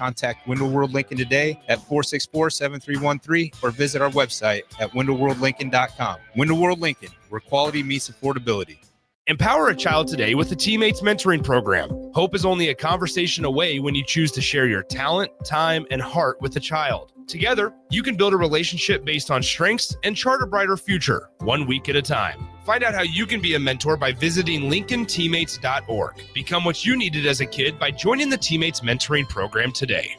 Contact Window World Lincoln today at 464-7313 or visit our website at windowworldlincoln.com. Window World Lincoln, where quality meets affordability. Empower a child today with the Teammates Mentoring Program. Hope is only a conversation away when you choose to share your talent, time, and heart with the child. Together, you can build a relationship based on strengths and chart a brighter future, 1 week at a time. Find out how you can be a mentor by visiting LincolnTeammates.org. Become what you needed as a kid by joining the Teammates Mentoring Program today.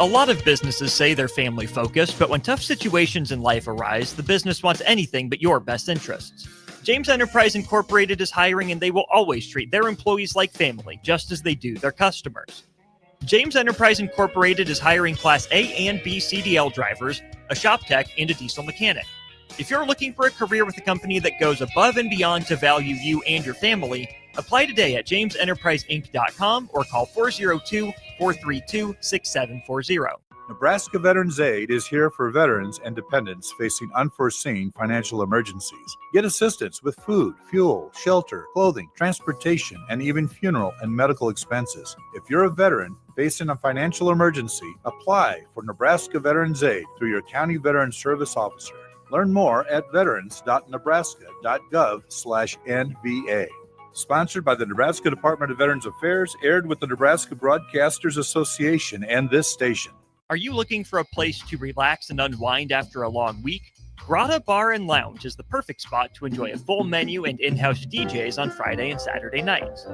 A lot of businesses say they're family focused, but when tough situations in life arise, the business wants anything but your best interests. James Enterprise Incorporated is hiring, and they will always treat their employees like family, just as they do their customers. James Enterprise Incorporated is hiring Class A and B CDL drivers, a shop tech, and a diesel mechanic. If you're looking for a career with a company that goes above and beyond to value you and your family, apply today at jamesenterpriseinc.com or call 402-432-6740. Nebraska Veterans Aid is here for veterans and dependents facing unforeseen financial emergencies. Get assistance with food, fuel, shelter, clothing, transportation, and even funeral and medical expenses. If you're a veteran facing a financial emergency, apply for Nebraska Veterans Aid through your county veteran service officer. Learn more at veterans.nebraska.gov/NVA. Sponsored by the Nebraska Department of Veterans Affairs, aired with the Nebraska Broadcasters Association and this station. Are you looking for a place to relax and unwind after a long week? Grotto Bar and Lounge is the perfect spot to enjoy a full menu and in-house DJs on Friday and Saturday nights.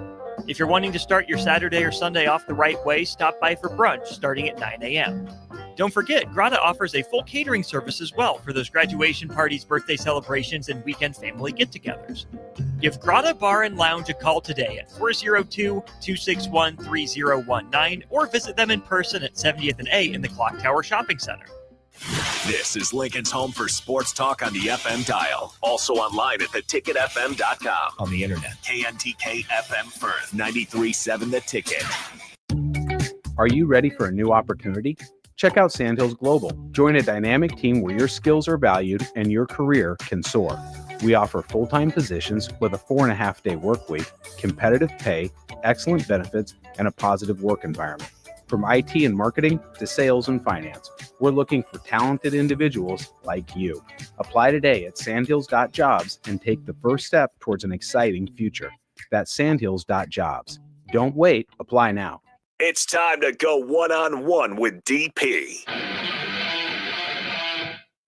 If you're wanting to start your Saturday or Sunday off the right way, stop by for brunch starting at 9 a.m. Don't forget, Grotto offers a full catering service as well for those graduation parties, birthday celebrations, and weekend family get-togethers. Give Grotto Bar and Lounge a call today at 402-261-3019 or visit them in person at 70th and A in the Clock Tower Shopping Center. This is Lincoln's home for sports talk on the FM dial. Also online at theticketfm.com. On the internet. KNTK FM Firth, 93.7 The Ticket. Are you ready for a new opportunity? Check out Sandhills Global. Join a dynamic team where your skills are valued and your career can soar. We offer full-time positions with a 4.5-day work week, competitive pay, excellent benefits, and a positive work environment. From IT and marketing to sales and finance, we're looking for talented individuals like you. Apply today at sandhills.jobs and take the first step towards an exciting future. That's sandhills.jobs. Don't wait. Apply now. It's time to go one-on-one with DP.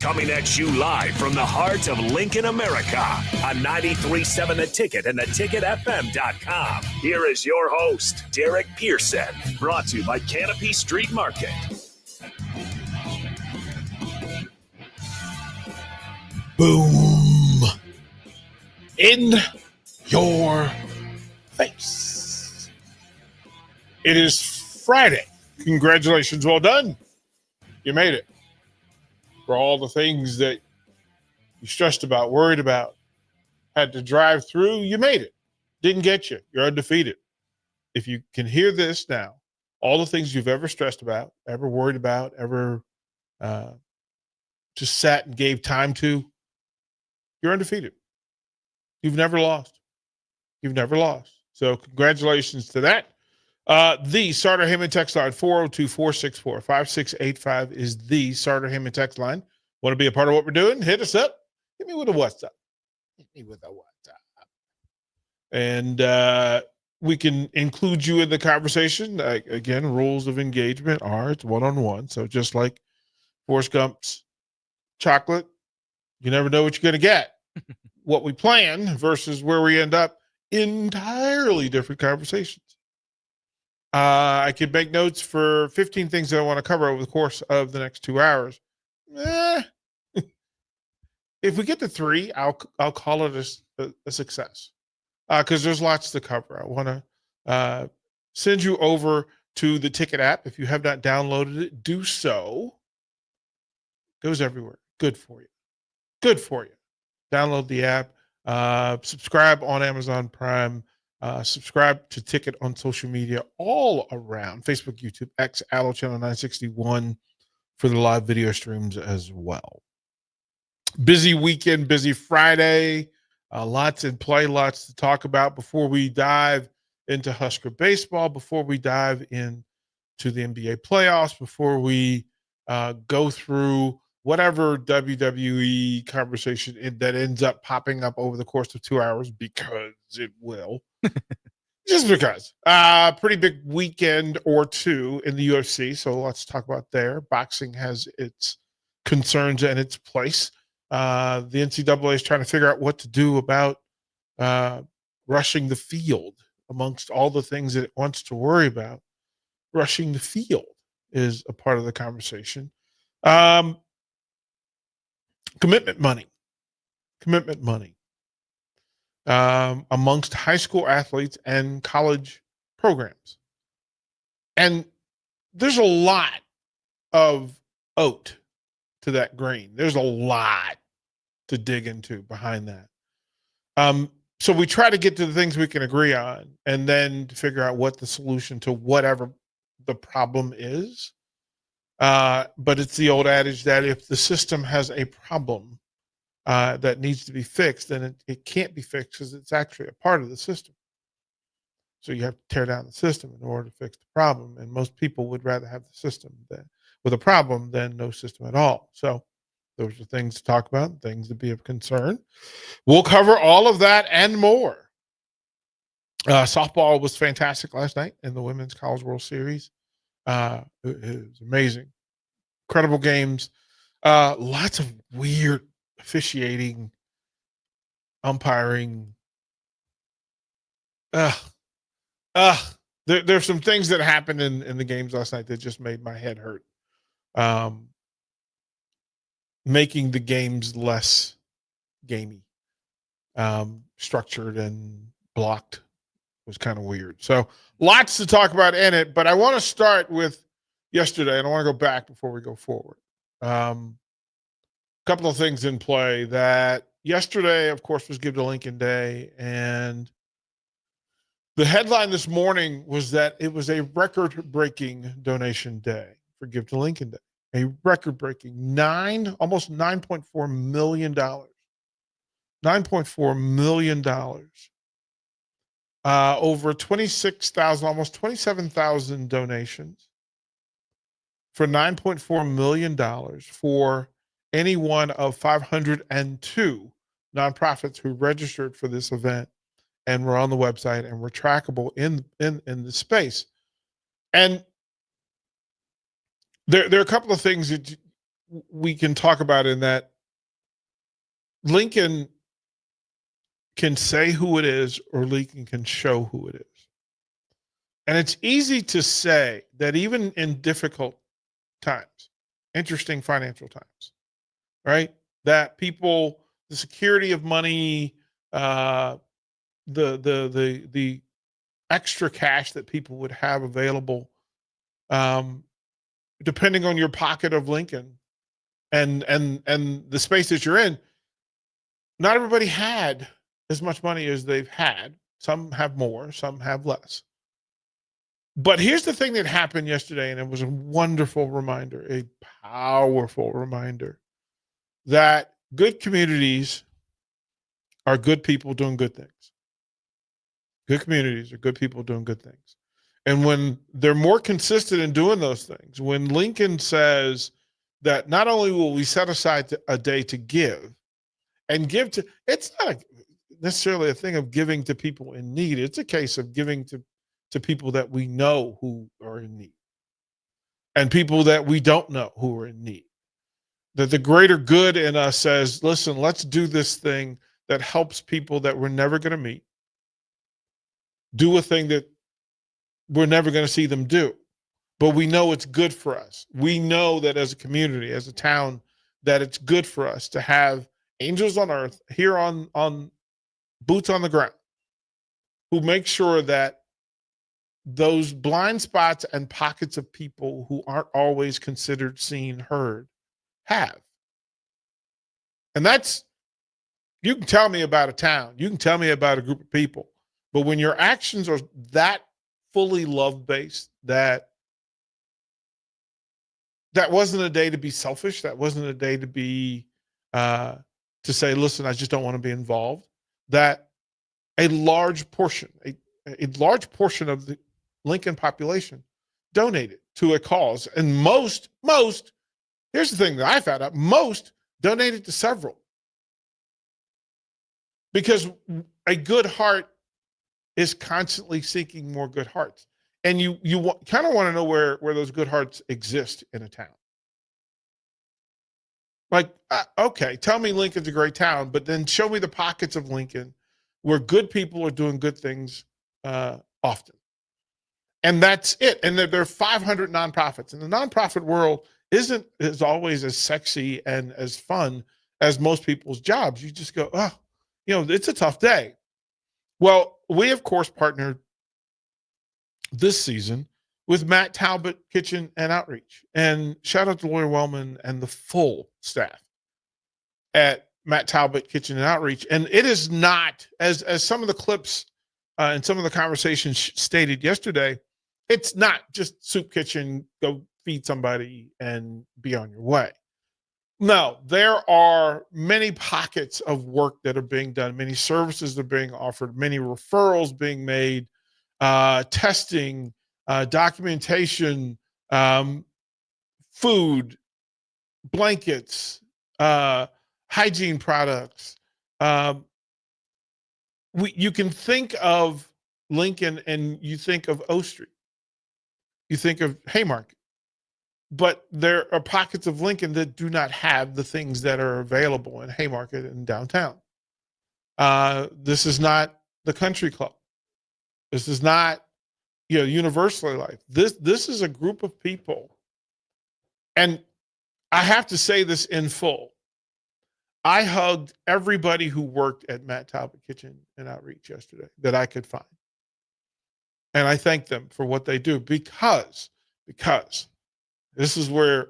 Coming at you live from the heart of Lincoln, America on 93.7 The Ticket and theticketfm.com. Here is your host, Derek Pearson, brought to you by Canopy Street Market. Boom. In your face. It is Friday. Congratulations. Well done. You made it. For all the things that you stressed about, worried about, had to drive through, you made it. Didn't get you. You're undefeated. If you can hear this now, all the things you've ever stressed about, ever worried about, ever just sat and gave time to, you're undefeated. You've never lost. You've never lost. So congratulations to that. The Sartor Hamann text line, 402-464-5685 is the Sartor Hamann text line. Want to be a part of what we're doing? Hit us up. Hit me with a WhatsApp. Hit me with a WhatsApp. And we can include you in the conversation. Again, rules of engagement are it's one-on-one. So just like Forrest Gump's chocolate, you never know what you're going to get. What we plan versus where we end up, entirely different conversations. I could make notes for 15 things that I want to cover over the course of the next 2 hours. If we get to 3, I'll call it a success because there's lots to cover. I want to send you over to the Ticket app. If you have not downloaded it, do so. It goes everywhere. Good for you. Good for you. Download the app. Subscribe on Amazon Prime. Subscribe to Ticket on social media all around Facebook, YouTube, X, Allo Channel 961 for the live video streams as well. Busy weekend, busy Friday. Lots in play, lots to talk about before we dive into Husker baseball, before we dive into to the NBA playoffs, before we go through whatever WWE conversation that ends up popping up over the course of 2 hours, because it will. Just because. Pretty big weekend or two in the UFC, so let's talk about there. Boxing has its concerns and its place. The NCAA is trying to figure out what to do about rushing the field. Amongst all the things that it wants to worry about, rushing the field is a part of the conversation. Commitment money amongst high school athletes and college programs. And there's a lot of oat to that grain. There's a lot to dig into behind that. So we try to get to the things we can agree on, and then to figure out what the solution to whatever the problem is. But it's the old adage that if the system has a problem that needs to be fixed, then it can't be fixed because it's actually a part of the system. So you have to tear down the system in order to fix the problem. And most people would rather have the system with a problem than no system at all. So those are things to talk about, things to be of concern. We'll cover all of that and more. Softball was fantastic last night in the Women's College World Series. It was amazing. Incredible games. Lots of weird officiating, umpiring. There's some things that happened in the games last night that just made my head hurt. Making the games less gamey, structured and blocked was kind of weird. So lots to talk about in it, but I want to start with yesterday, and I want to go back before we go forward. Couple of things in play. That yesterday, of course, was Give to Lincoln Day, and the headline this morning was that it was a record-breaking donation day for Give to Lincoln Day. A record-breaking almost $9.4 million. $9.4 million. Over 26,000, almost 27,000 donations for $9.4 million for any one of 502 nonprofits who registered for this event and were on the website and were trackable in the space. And there are a couple of things that we can talk about in that. Lincoln can say who it is, or Lincoln can show who it is. And it's easy to say that even in difficult times, interesting financial times, right? That people, the security of money, the extra cash that people would have available, depending on your pocket of Lincoln and the space that you're in, not everybody had as much money as they've had. Some have more, some have less. But here's the thing that happened yesterday, and it was a wonderful reminder, a powerful reminder, that good communities are good people doing good things. Good communities are good people doing good things. And when they're more consistent in doing those things, when Lincoln says that not only will we set aside a day to give, and give to, it's not necessarily a thing of giving to people in need. It's a case of giving to people that we know who are in need, and people that we don't know who are in need. That the greater good in us says, listen, let's do this thing that helps people that we're never going to meet. Do a thing that we're never going to see them do, but we know it's good for us. We know that as a community, as a town, that it's good for us to have angels on earth here on boots on the ground who make sure that those blind spots and pockets of people who aren't always considered seen, heard, have. And that's, you can tell me about a town, you can tell me about a group of people, but when your actions are that fully love-based, that wasn't a day to be selfish, that wasn't a day to be to say, listen, I just don't want to be involved, that a large portion of the Lincoln population donated to a cause. And most, here's the thing that I found out, most donated to several. Because a good heart is constantly seeking more good hearts. And you kind of want to know where those good hearts exist in a town. Like, okay, tell me Lincoln's a great town, but then show me the pockets of Lincoln where good people are doing good things often. And that's it. And there are 500 nonprofits. And the nonprofit world isn't as always as sexy and as fun as most people's jobs. You just go, oh, it's a tough day. Well, we, of course, partnered this season with Matt Talbot Kitchen and Outreach. And shout out to Lori Wellman and the full staff at Matt Talbot Kitchen and Outreach. And it is not, as some of the clips and some of the conversations stated yesterday, it's not just soup kitchen, go feed somebody and be on your way. No, there are many pockets of work that are being done, many services that are being offered, many referrals being made, testing, documentation, food, blankets, hygiene products. You can think of Lincoln and you think of O Street. You think of Haymarket. But there are pockets of Lincoln that do not have the things that are available in Haymarket and downtown. This is not the country club. This is not, Universally Life. This is a group of people. And I have to say this in full. I hugged everybody who worked at Matt Talbot Kitchen and Outreach yesterday that I could find. And I thank them for what they do because this is where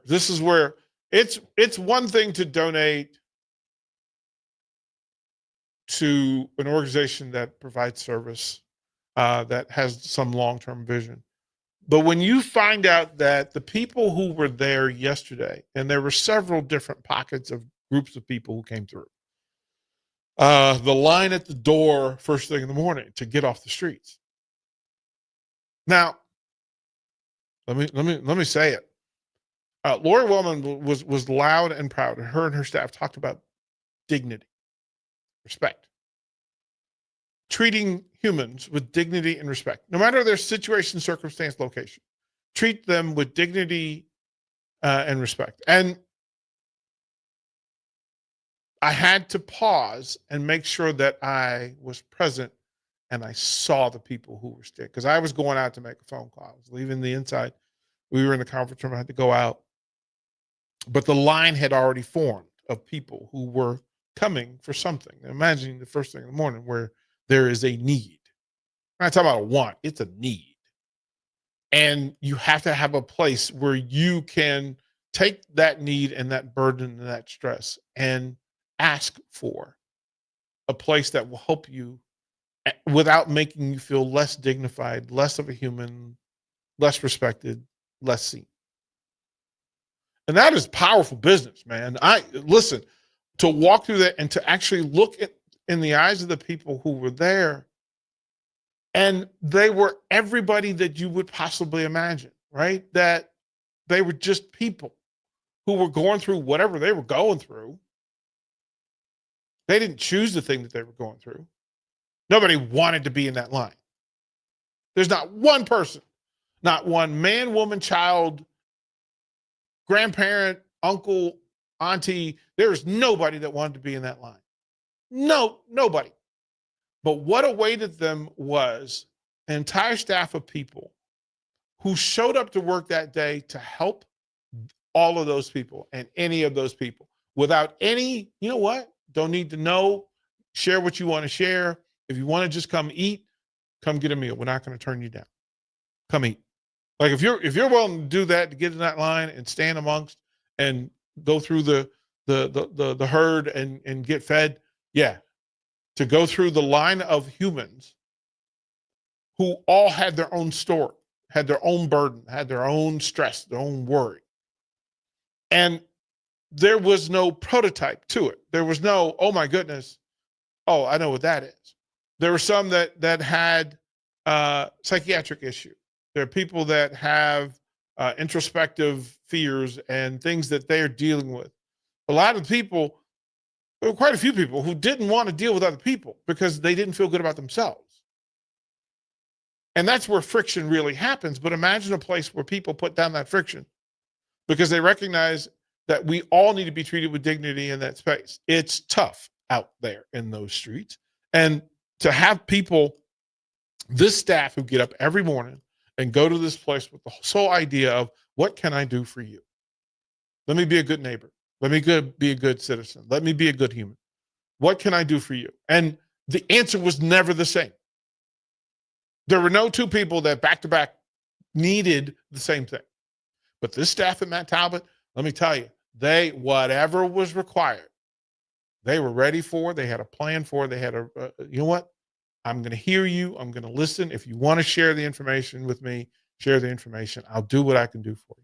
it's one thing to donate to an organization that provides service, that has some long-term vision. But when you find out that the people who were there yesterday, and there were several different pockets of groups of people who came through, the line at the door first thing in the morning to get off the streets. Now, let me say it. Lori Wellman was loud and proud, and her staff talked about dignity, respect, treating humans with dignity and respect, no matter their situation, circumstance, location. Treat them with dignity and respect. And I had to pause and make sure that I was present and I saw the people who were there, because I was going out to make a phone call. I was leaving the inside. We were in the conference room. I had to go out. But the line had already formed of people who were coming for something. Imagine the first thing in the morning where there is a need. I'm not talking about a want, it's a need. And you have to have a place where you can take that need and that burden and that stress and ask for a place that will help you without making you feel less dignified, less of a human, less respected, less seen. And that is powerful business, man. Listen, to walk through that and to actually look in the eyes of the people who were there, and they were everybody that you would possibly imagine, right? That they were just people who were going through whatever they were going through. They didn't choose the thing that they were going through. Nobody wanted to be in that line. There's not one person, not one man, woman, child, grandparent, uncle, auntie. There's nobody that wanted to be in that line. No, nobody. But what awaited them was an entire staff of people who showed up to work that day to help all of those people and any of those people without any, you know what? Don't need to know. Share what you want to share. If you want to just come eat, come get a meal. We're not going to turn you down. Come eat. Like if you're willing to do that, to get in that line and stand amongst and go through the herd and get fed, yeah. To go through the line of humans who all had their own story, had their own burden, had their own stress, their own worry. And there was no prototype to it. There was no, oh my goodness, oh, I know what that is. There were some that had psychiatric issue. There are people that have introspective fears and things that they're dealing with. A lot of people, there were quite a few people who didn't want to deal with other people because they didn't feel good about themselves. And that's where friction really happens. But imagine a place where people put down that friction because they recognize that we all need to be treated with dignity in that space. It's tough out there in those streets. And to have people, this staff who get up every morning and go to this place with the sole idea of, what can I do for you? Let me be a good neighbor. Let me be a good citizen. Let me be a good human. What can I do for you? And the answer was never the same. There were no two people that back to back needed the same thing. But this staff at Matt Talbot, let me tell you, whatever was required, they were ready for. They had a plan for. They had you know what? I'm going to hear you. I'm going to listen. If you want to share the information with me, share the information. I'll do what I can do for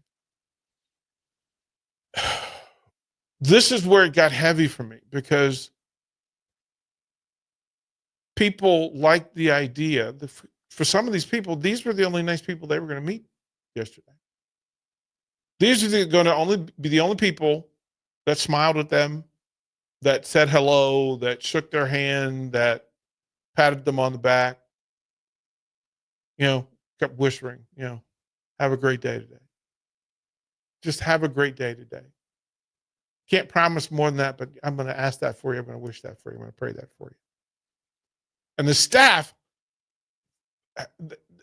you. This is where it got heavy for me because people like the idea. For some of these people, these were the only nice people they were going to meet yesterday. These are going to be the only people that smiled at them, that said hello, that shook their hand, that patted them on the back, kept whispering, have a great day today. Just have a great day today. Can't promise more than that, but I'm going to ask that for you. I'm going to wish that for you. I'm going to pray that for you. And the staff,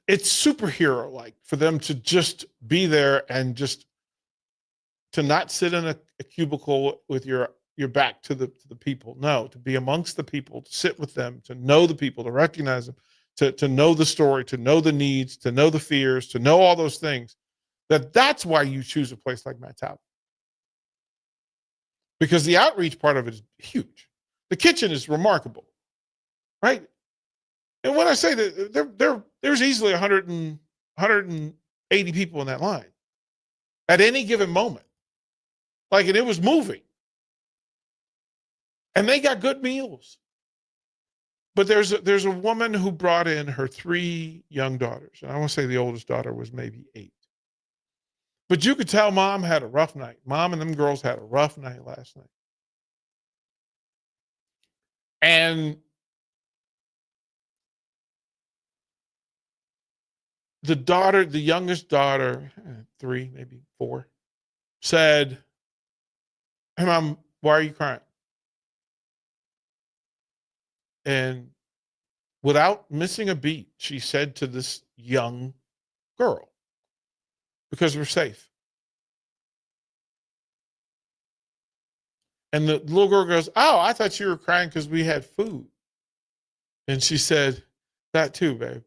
it's superhero-like for them to just be there and just to not sit in a cubicle with your back to the people. No, to be amongst the people, to sit with them, to know the people, to recognize them, to know the story, to know the needs, to know the fears, to know all those things. That's why you choose a place like Matt Talbot. Because the outreach part of it is huge. The kitchen is remarkable, right? And when I say that there's easily 180 people in that line at any given moment. And it was moving. And they got good meals. But there's a woman who brought in her 3 young daughters. And I want to say the oldest daughter was maybe 8. But you could tell mom had a rough night. Mom and them girls had a rough night last night. And the youngest daughter, 3, maybe 4, said, "Hey, Mom, why are you crying?" And without missing a beat, she said to this young girl, "Because we're safe." And the little girl goes, "Oh, I thought you were crying because we had food." And she said, "That too, babe."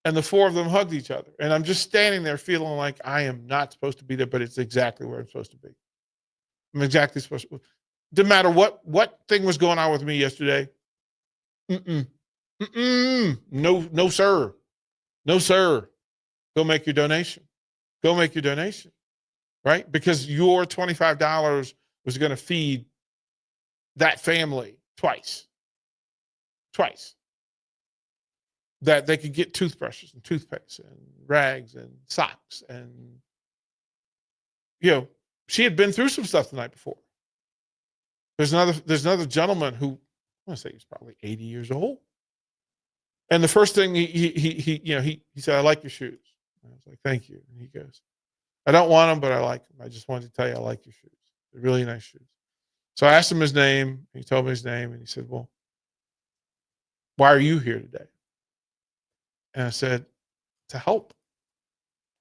And the 4 of them hugged each other. And I'm just standing there feeling like I am not supposed to be there, but it's exactly where I'm supposed to be. I'm exactly supposed to. Didn't matter what thing was going on with me yesterday. No, sir. No, sir. Go make your donation. Go make your donation. Right? Because your $25 was going to feed that family twice. That they could get toothbrushes and toothpaste and rags and socks. And, she had been through some stuff the night before. There's another gentleman who, I want to say he's probably 80 years old. And the first thing he said, "I like your shoes." And I was like, "Thank you." And he goes, "I don't want them, but I like them. I just wanted to tell you I like your shoes. They're really nice shoes." So I asked him his name. He told me his name, and he said, "Well, why are you here today?" And I said, "To help.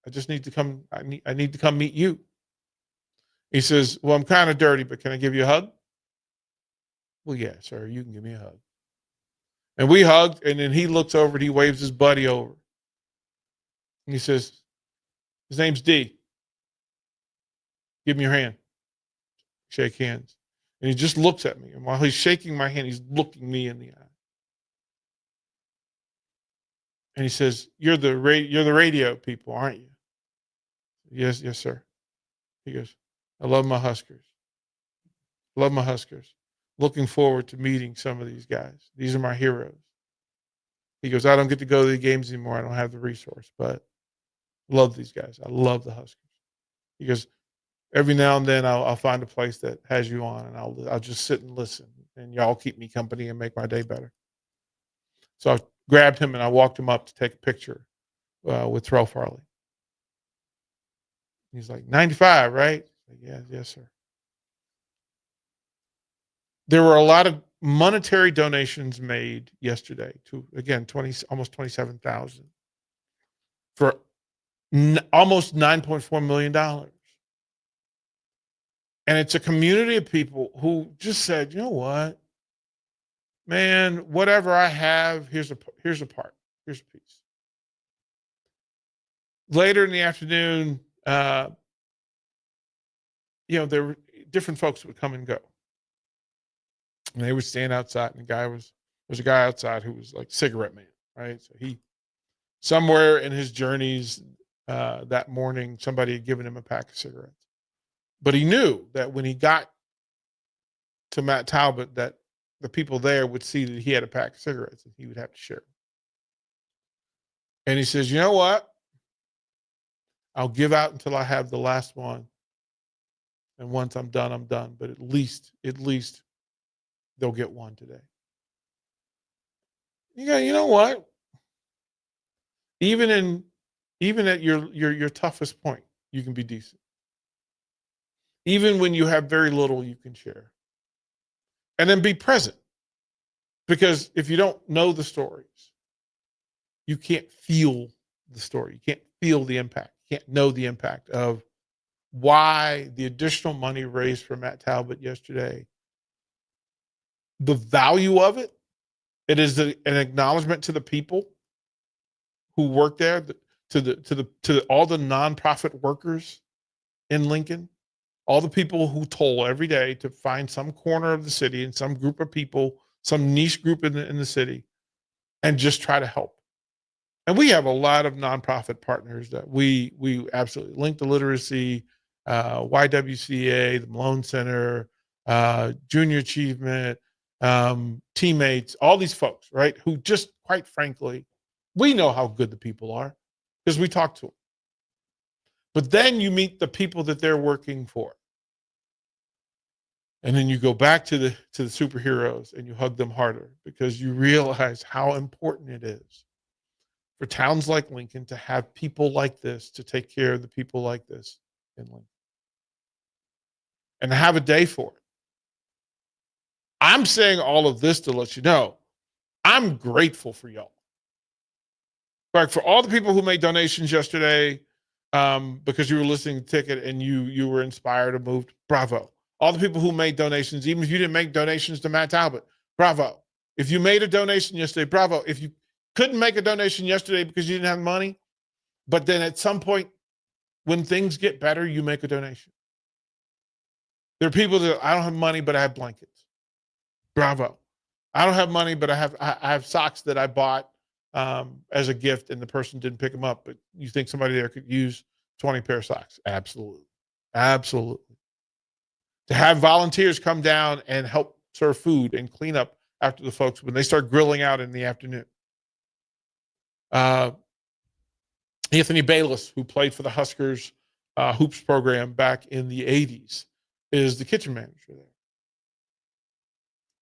I just need to come. I need to come meet you." He says, "Well, I'm kind of dirty, but can I give you a hug?" "Well, yeah, sir, you can give me a hug." And we hugged, and then he looks over and he waves his buddy over. And he says, "His name's D. Give me your hand." Shake hands. And he just looks at me. And while he's shaking my hand, he's looking me in the eye. And he says, you're the radio people, aren't you?" Yes, sir." He goes, "I love my Huskers. Love my Huskers. Looking forward to meeting some of these guys. These are my heroes." He goes, "I don't get to go to the games anymore. I don't have the resource, but Love these guys. I love the Huskers. Because every now and then I'll find a place that has you on, and I'll just sit and listen, and y'all keep me company and make my day better. So I grabbed him and I walked him up to take a picture with Terrell Farley. He's like, 95, right? Like, yes, sir. There were a lot of monetary donations made yesterday to, again, almost 27,000 for almost $9.4 million. And it's a community of people who just said, you know what, man, whatever I have, here's a part, here's a piece. Later in the afternoon, there were different folks would come and go. And they would stand outside, and there's a guy outside who was like cigarette man, right? So he, somewhere in his journeys that morning, somebody had given him a pack of cigarettes. But he knew that when he got to Matt Talbot, that the people there would see that he had a pack of cigarettes and he would have to share. And he says, you know what? I'll give out until I have the last one. And once I'm done, I'm done. But at least they'll get one today. You know what? Even at your toughest point, you can be decent. Even when you have very little, you can share. And then be present. Because if you don't know the stories, you can't feel the story. You can't feel the impact. You can't know the impact of why the additional money raised for Matt Talbot yesterday, the value of it, it is an acknowledgement to the people who work there, to all the nonprofit workers in Lincoln, all the people who toil every day to find some corner of the city and some group of people, some niche group in the city, and just try to help. And we have a lot of nonprofit partners that we absolutely Link to Literacy, YWCA, the Malone Center, Junior Achievement, Teammates, all these folks, right? Who just, quite frankly, we know how good the people are because we talk to them. But then you meet the people that they're working for. And then you go back to the superheroes and you hug them harder because you realize how important it is for towns like Lincoln to have people like this, to take care of the people like this in Lincoln. And to have a day for it. I'm saying all of this to let you know, I'm grateful for y'all. Like for all the people who made donations yesterday, because you were listening to Ticket and you were inspired or moved, bravo. All the people who made donations, even if you didn't make donations to Matt Talbot, bravo. If you made a donation yesterday, bravo. If you couldn't make a donation yesterday because you didn't have money, but then at some point when things get better, you make a donation. There are people that I don't have money, but I have blankets. Bravo. I don't have money, but I have socks that I bought as a gift and the person didn't pick them up, but you think somebody there could use 20 pair of socks? Absolutely. Absolutely. To have volunteers come down and help serve food and clean up after the folks when they start grilling out in the afternoon. Anthony Bayless, who played for the Huskers hoops program back in the 80s, is the kitchen manager there.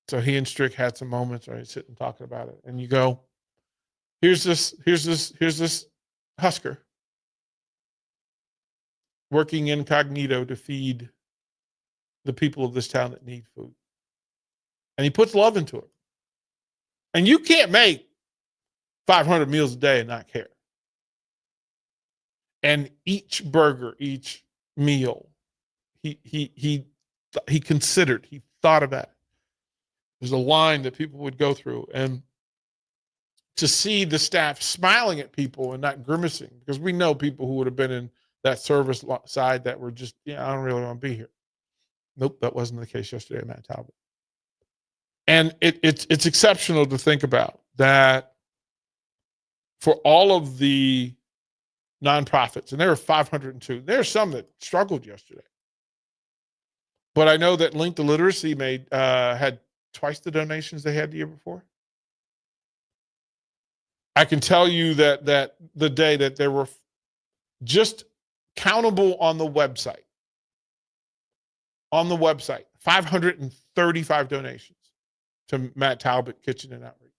So he and Strick had some moments, right, sitting talking about it. And you go, here's this Husker working incognito to feed the people of this town that need food. And he puts love into it. And you can't make 500 meals a day and not care. And each burger, each meal, he considered, he thought about it. There's a line that people would go through, and to see the staff smiling at people and not grimacing, because we know people who would have been in that service side that were just, I don't really want to be here. Nope, that wasn't the case yesterday at Matt Talbot. And it's exceptional to think about that for all of the nonprofits, and there are 502. There are some that struggled yesterday. But I know that Link to Literacy had twice the donations they had the year before. I can tell you that the day that there were just countable on the website. 535 donations to Matt Talbot Kitchen and Outreach.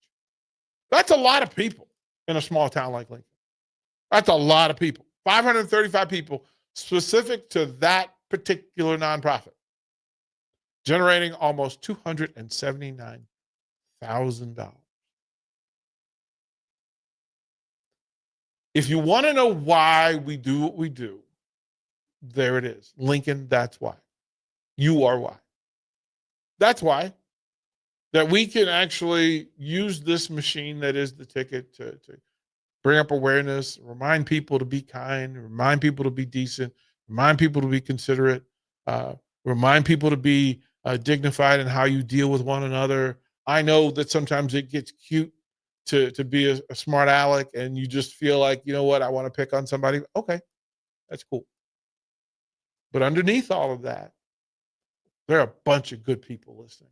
That's a lot of people in a small town like Lincoln. That's a lot of people. 535 people specific to that particular nonprofit, generating almost $279,000. If you want to know why we do what we do, there it is. Lincoln, that's why. You are why. That's why. That we can actually use this machine that is the ticket to bring up awareness, remind people to be kind, remind people to be decent, remind people to be considerate, remind people to be dignified in how you deal with one another. I know that sometimes it gets cute to be a smart aleck and you just feel like, you know what, I want to pick on somebody. Okay, that's cool. But underneath all of that, there are a bunch of good people listening.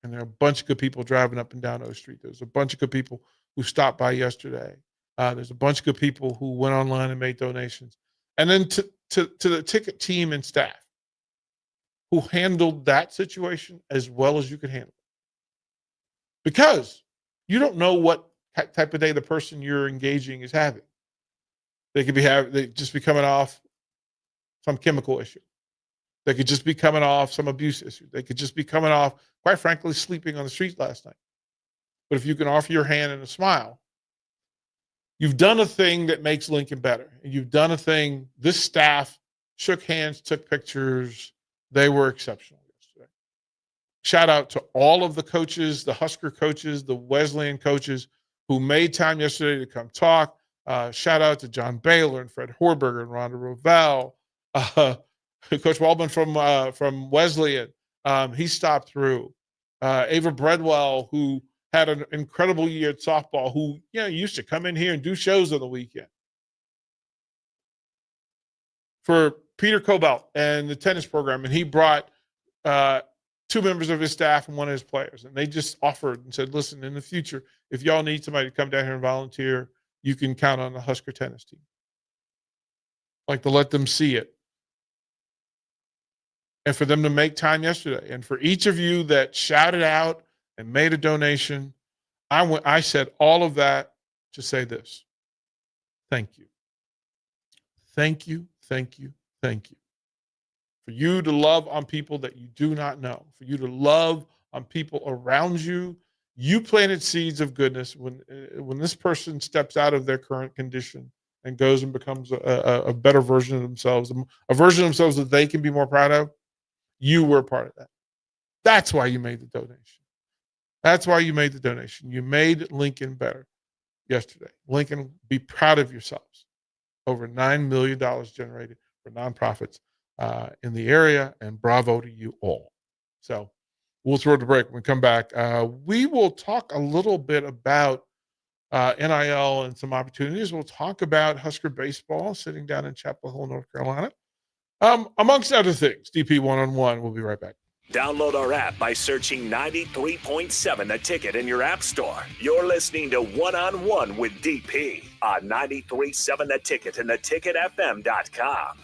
And there are a bunch of good people driving up and down O Street. There's a bunch of good people who stopped by yesterday. There's a bunch of good people who went online and made donations. And then to the ticket team and staff who handled that situation as well as you could handle it. Because you don't know what type of day the person you're engaging is having. They could they just be coming off some chemical issue. They could just be coming off some abuse issue. They could just be coming off, quite frankly, sleeping on the street last night. But if you can offer your hand and a smile, you've done a thing that makes Lincoln better. And you've done a thing, this staff shook hands, took pictures. They were exceptional yesterday. Shout out to all of the coaches, the Husker coaches, the Wesleyan coaches who made time yesterday to come talk. Shout out to John Baylor and Fred Horberger and Rhonda Rovell. Coach Waldman from Wesleyan, he stopped through. Ava Bredwell, who had an incredible year at softball, who used to come in here and do shows on the weekend. For Peter Cobalt and the tennis program, and he brought 2 members of his staff and 1 of his players, and they just offered and said, listen, in the future, if y'all need somebody to come down here and volunteer, you can count on the Husker tennis team. Like to let them see it. And for them to make time yesterday. And for each of you that shouted out and made a donation, I said all of that to say this. Thank you. Thank you, thank you, thank you. For you to love on people that you do not know. For you to love on people around you. You planted seeds of goodness when this person steps out of their current condition and goes and becomes a better version of themselves, a version of themselves that they can be more proud of. You were a part of that. That's why you made the donation. That's why you made the donation. You made Lincoln better yesterday. Lincoln, be proud of yourselves. Over $9 million generated for nonprofits in the area, and bravo to you all. So we'll throw it to break. When we come back, we will talk a little bit about NIL and some opportunities. We'll talk about Husker baseball sitting down in Chapel Hill, North Carolina. Amongst other things, DP One-on-One. We'll be right back. Download our app by searching 93.7 The Ticket in your app store. You're listening to One-on-One with DP on 93.7 The Ticket and theticketfm.com.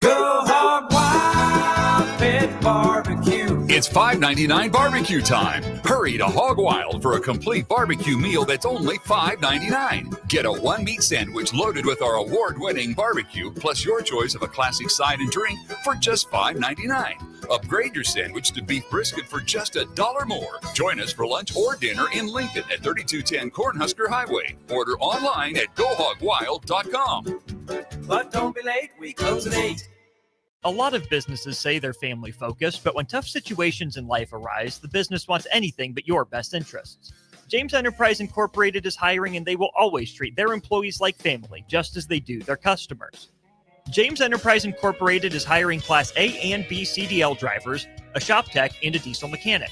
Go Hog Wild Pit Barbecue. It's $5.99 barbecue time. Hurry to Hog Wild for a complete barbecue meal that's only $5.99. Get a 1-meat sandwich loaded with our award-winning barbecue, plus your choice of a classic side and drink for just $5.99. Upgrade your sandwich to beef brisket for just $1 more. Join us for lunch or dinner in Lincoln at 3210 Cornhusker Highway. Order online at GoHogWild.com. But don't be late, we close at 8. A lot of businesses say they're family focused, but when tough situations in life arise, the business wants anything but your best interests. James Enterprise Incorporated is hiring, and they will always treat their employees like family, just as they do their customers. James Enterprise Incorporated is hiring Class A and B CDL drivers, a shop tech, and a diesel mechanic.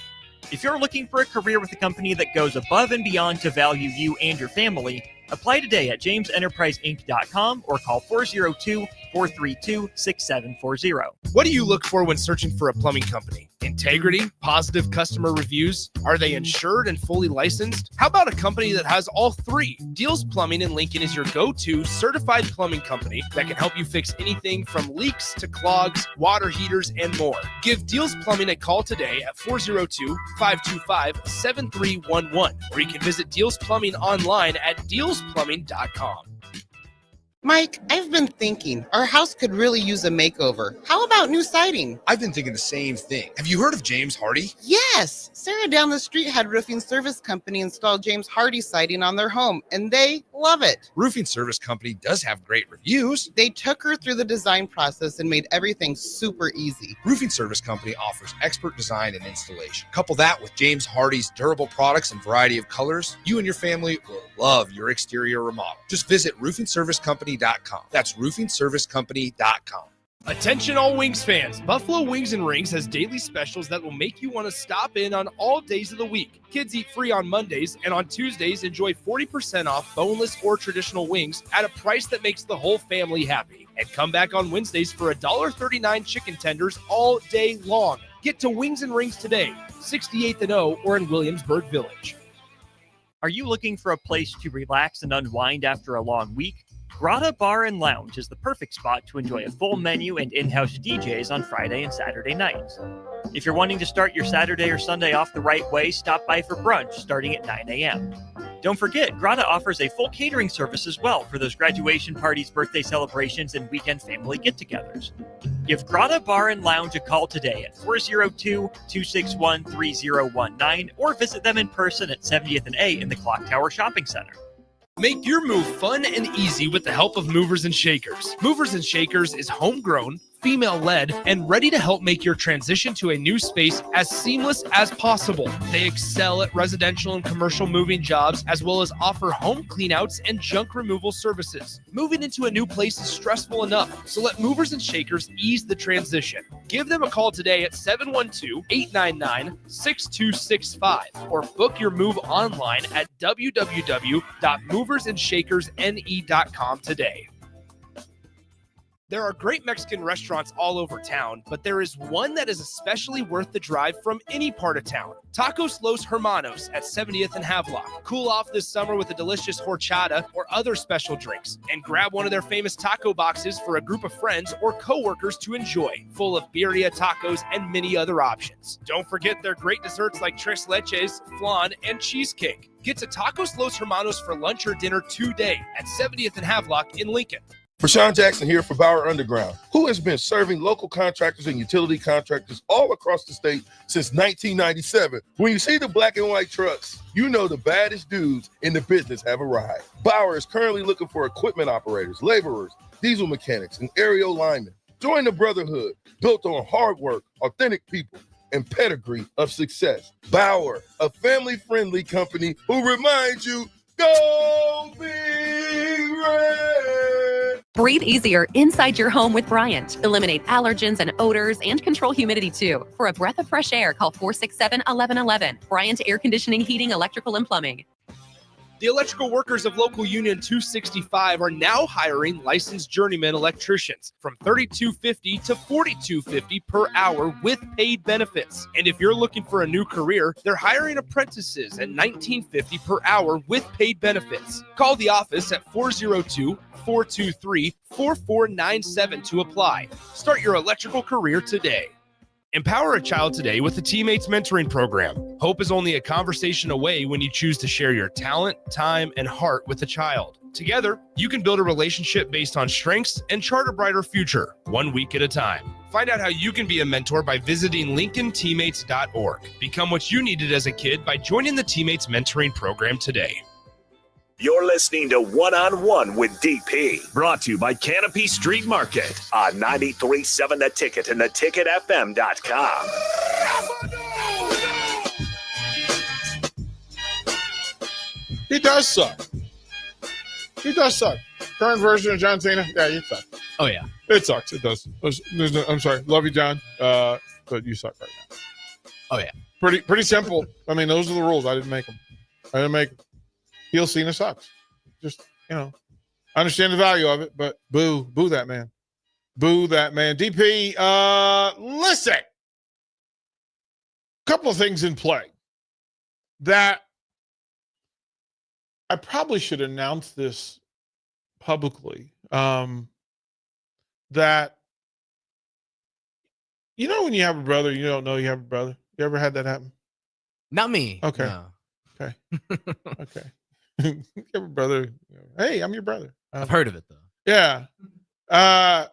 If you're looking for a career with a company that goes above and beyond to value you and your family, apply today at jamesenterpriseinc.com or call 402-432-6740. What do you look for when searching for a plumbing company? An Integrity, positive customer reviews. Are they insured and fully licensed? How about a company that has all three? Deals Plumbing in Lincoln is your go-to certified plumbing company that can help you fix anything from leaks to clogs, water heaters, and more. Give Deals Plumbing a call today at 402-525-7311, or you can visit Deals Plumbing online at dealsplumbing.com. Mike, I've been thinking our house could really use a makeover. How about new siding? I've been thinking the same thing. Have you heard of James Hardy? Yes! Sarah down the street had Roofing Service Company install James Hardy siding on their home, and they love it. Roofing Service Company does have great reviews. They took her through the design process and made everything super easy. Roofing Service Company offers expert design and installation. Couple that with James Hardy's durable products and variety of colors, you and your family will love your exterior remodel. Just visit roofingservicecompany.com. That's roofingservicecompany.com. Attention all Wings fans, Buffalo Wings and Rings has daily specials that will make you want to stop in on all days of the week. Kids eat free on Mondays, and on Tuesdays enjoy 40% off boneless or traditional wings at a price that makes the whole family happy. And come back on Wednesdays for $1.39 chicken tenders all day long. Get to Wings and Rings today, 68th and O, or in Williamsburg Village. Are you looking for a place to relax and unwind after a long week? Grotto Bar and Lounge is the perfect spot to enjoy a full menu and in-house DJs on Friday and Saturday nights. If you're wanting to start your Saturday or Sunday off the right way, stop by for brunch starting at 9 a.m. Don't forget, Grotto offers a full catering service as well for those graduation parties, birthday celebrations, and weekend family get-togethers. Give Grotto Bar and Lounge a call today at 402-261-3019 or visit them in person at 70th and A in the Clock Tower Shopping Center. Make your move fun and easy with the help of Movers and Shakers. Movers and Shakers is homegrown, female-led, and ready to help make your transition to a new space as seamless as possible. They excel at residential and commercial moving jobs, as well as offer home cleanouts and junk removal services. Moving into a new place is stressful enough, so let Movers and Shakers ease the transition. Give them a call today at 712-899-6265 or book your move online at www.moversandShakersNE.com today. There are great Mexican restaurants all over town, but there is one that is especially worth the drive from any part of town. Tacos Los Hermanos at 70th and Havelock. Cool off this summer with a delicious horchata or other special drinks, and grab one of their famous taco boxes for a group of friends or coworkers to enjoy, full of birria tacos and many other options. Don't forget their great desserts like tres leches, flan, and cheesecake. Get to Tacos Los Hermanos for lunch or dinner today at 70th and Havelock in Lincoln. Rashawn Jackson here for Bauer Underground, who has been serving local contractors and utility contractors all across the state since 1997. When you see the black and white trucks, you know the baddest dudes in the business have arrived. Bauer is currently looking for equipment operators, laborers, diesel mechanics, and aerial linemen. Join the brotherhood built on hard work, authentic people, and pedigree of success. Bauer, a family-friendly company who reminds you, go Big Red! Breathe easier inside your home with Bryant. Eliminate allergens and odors and control humidity too. For a breath of fresh air, call 467-1111. Bryant Air Conditioning, Heating, Electrical, and Plumbing. The electrical workers of Local Union 265 are now hiring licensed journeyman electricians from $32.50 to $42.50 per hour with paid benefits. And if you're looking for a new career, they're hiring apprentices at $19.50 per hour with paid benefits. Call the office at 402-423-4497 to apply. Start your electrical career today. Empower a child today with the Teammates Mentoring Program. Hope is only a conversation away when you choose to share your talent, time, and heart with a child. Together, you can build a relationship based on strengths and chart a brighter future, 1 week at a time. Find out how you can be a mentor by visiting LincolnTeammates.org. Become what you needed as a kid by joining the Teammates Mentoring Program today. You're listening to One-on-One with DP, brought to you by Canopy Street Market on 93.7 The Ticket and theticketfm.com. He does suck. He does suck. Current version of John Cena, yeah, he sucks. Oh, yeah. It sucks. It does. I'm sorry. Love you, John. But you suck right now. Oh, yeah. Pretty simple. I mean, those are the rules. I didn't make them. Heel Cena sucks. Just, I understand the value of it, but boo that man. Boo that man. DP, listen. couple of things in play that I probably should announce this publicly. That, you know, when you have a brother, you don't know you have a brother. You ever had that happen? Not me. Okay. No. Okay. Okay. You have a brother. Hey, I'm your brother. I've heard of it though. Yeah. I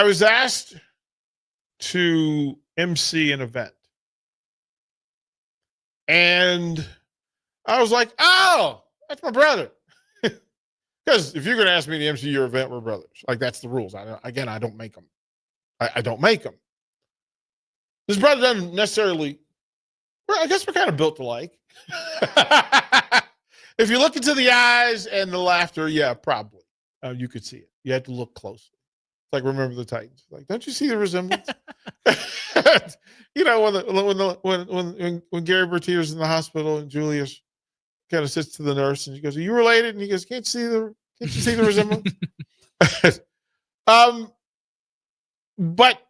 was asked to MC an event. And I was like, oh, that's my brother. Because if you're going to ask me to MC your event, we're brothers. Like, that's the rules. I don't make them. I don't make them. This brother doesn't necessarily, well, I guess we're kind of built alike. If you look into the eyes and the laughter, yeah, probably. You could see it. You had to look closely. It's like Remember the Titans. Like, don't you see the resemblance? You know, when Gary Bertier's in the hospital and Julius kind of sits to the nurse and she goes, "Are you related?" And he goes, Can't you see the resemblance?" But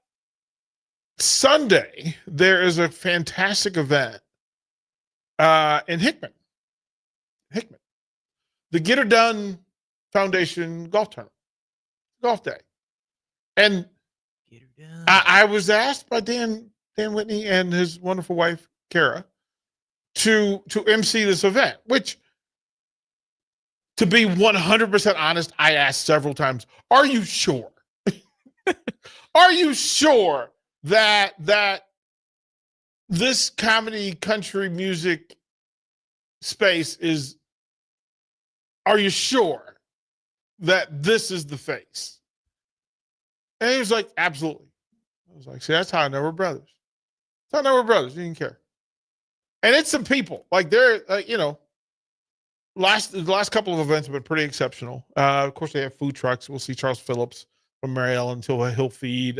Sunday there is a fantastic event in Hickman, the Get Her Done Foundation golf tournament, golf day, and I was asked by Dan Whitney and his wonderful wife Kara to MC this event, which, to be 100% honest, I asked several times, are you sure? Are you sure that this comedy country music space is, are you sure that this is the face? And he was like, absolutely. I was like, see, that's how I know we're brothers. That's how I know we're brothers. You didn't care. And it's some people like they're, you know, the last couple of events have been pretty exceptional. Of course, they have food trucks. We'll see Charles Phillips from Mary Ellen he'll feed.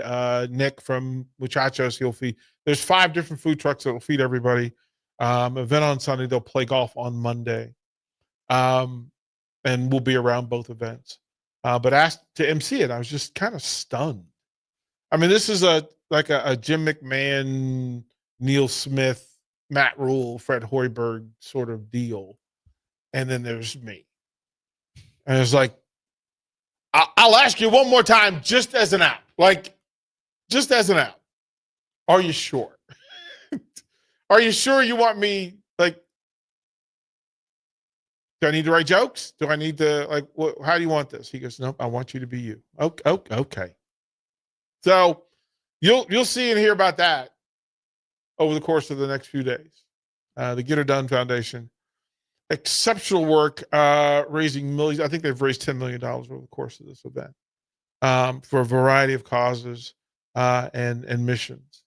Nick from Muchachos, he'll feed. There's 5 different food trucks that will feed everybody. Event on Sunday. They'll play golf on Monday. And we'll be around both events. But asked to MC it, I was just kind of stunned. I mean, this is like a Jim McMahon, Neil Smith, Matt Rule, Fred Hoiberg sort of deal. And then there's me. And it's like, I'll ask you one more time, just as an out. Like, just as an out. Are you sure? Are you sure you want me, like, do I need to write jokes? Do I need to, like, how do you want this? He goes, nope, I want you to be you. Okay. So you'll see and hear about that over the course of the next few days. The Get Her Done Foundation, exceptional work, raising millions. I think they've raised $10 million over the course of this event for a variety of causes and missions.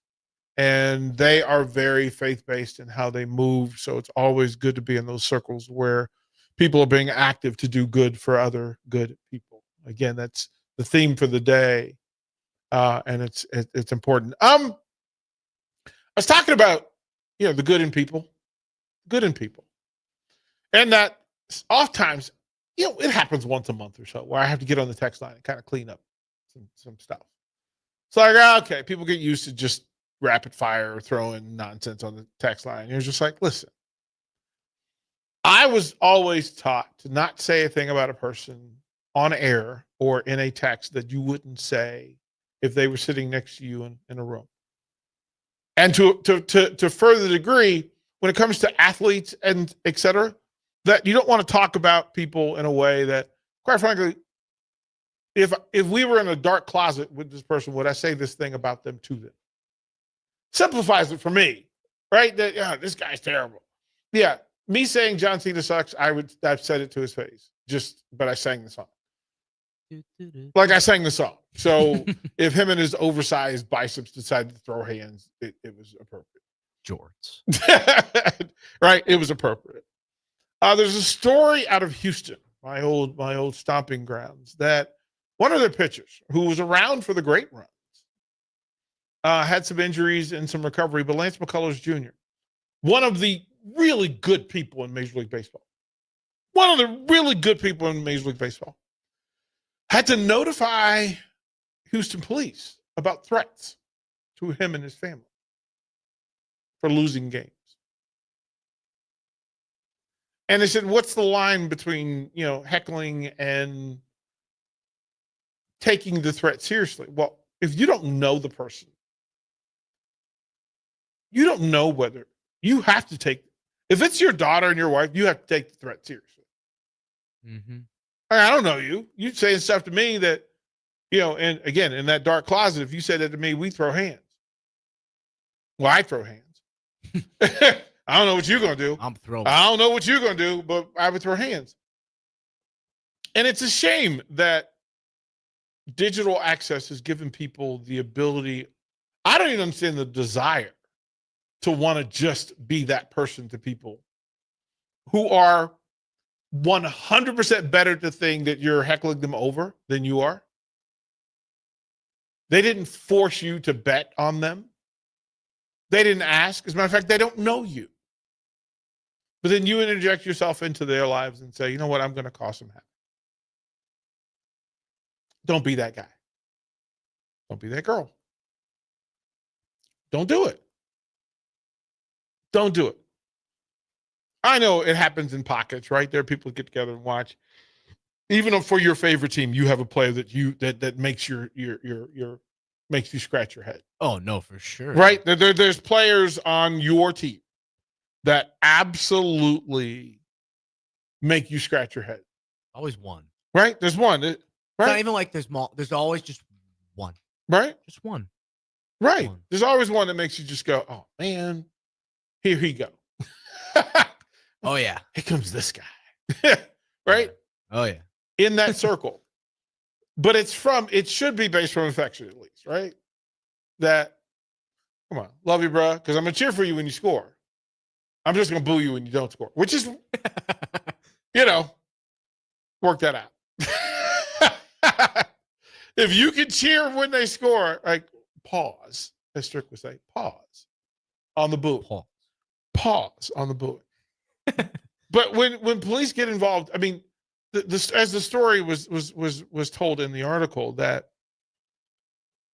And they are very faith-based in how they move. So it's always good to be in those circles where people are being active to do good for other good people. Again, that's the theme for the day. And it's important. I was talking about, you know, the good in people. And that oftentimes, you know, it happens once a month or so where I have to get on the text line and kind of clean up some stuff. It's like, okay, people get used to just rapid fire or throwing nonsense on the text line. You're just like, listen, I was always taught to not say a thing about a person on air or in a text that you wouldn't say if they were sitting next to you in a room. And to further degree, when it comes to athletes and et cetera, that you don't want to talk about people in a way that, quite frankly, if we were in a dark closet with this person, would I say this thing about them to them? Simplifies it for me, right? That, yeah, this guy's terrible. Yeah, me saying John Cena sucks, I've said it to his face, but I sang the song. Like I sang the song. So if him and his oversized biceps decided to throw hands, it was appropriate. Jorts. Right? It was appropriate. There's a story out of Houston, my old stomping grounds, that one of their pitchers who was around for the great runs had some injuries and some recovery, but Lance McCullers Jr., one of the really good people in Major League Baseball, had to notify Houston police about threats to him and his family. for losing games. And they said, what's the line between, heckling and taking the threat seriously? Well, if you don't know the person, you don't know whether you have to take, if it's your daughter and your wife, you have to take the threat seriously. Mm-hmm. I don't know you. You're saying stuff to me that, and again, in that dark closet, if you said that to me, we throw hands. Well, I throw hands. I don't know what you're going to do. I'm throwing. I don't know what you're going to do, but I would throw hands. And it's a shame that digital access has given people the ability. I don't even understand the desire to want to just be that person to people who are 100% better to think that you're heckling them over than you are. They didn't force you to bet on them. They didn't ask. As a matter of fact, they don't know you. But then you interject yourself into their lives and say, you know what, I'm going to cause them havoc. Don't be that guy. Don't be that girl. Don't do it. Don't do it. I know it happens in pockets, right? There are people who get together and watch. Even for your favorite team, you have a player that makes your makes you scratch your head. Oh no, for sure. Right? There's players on your team that absolutely make you scratch your head. Always one. Right? There's one. Right? It's not even like there's always just one. Right? Just one. Right. One. There's always one that makes you just go, oh man, here he go. Oh yeah. Here comes this guy. Right? Oh yeah. In that circle. But it should be based from affection at least, right? That, come on, love you, bro, because I'm going to cheer for you when you score. I'm just going to boo you when you don't score, which is, work that out. If you can cheer when they score, like, pause, as Strick would say, pause on the boo. Pause on the booing. But when police get involved, I mean, as the story was told in the article, that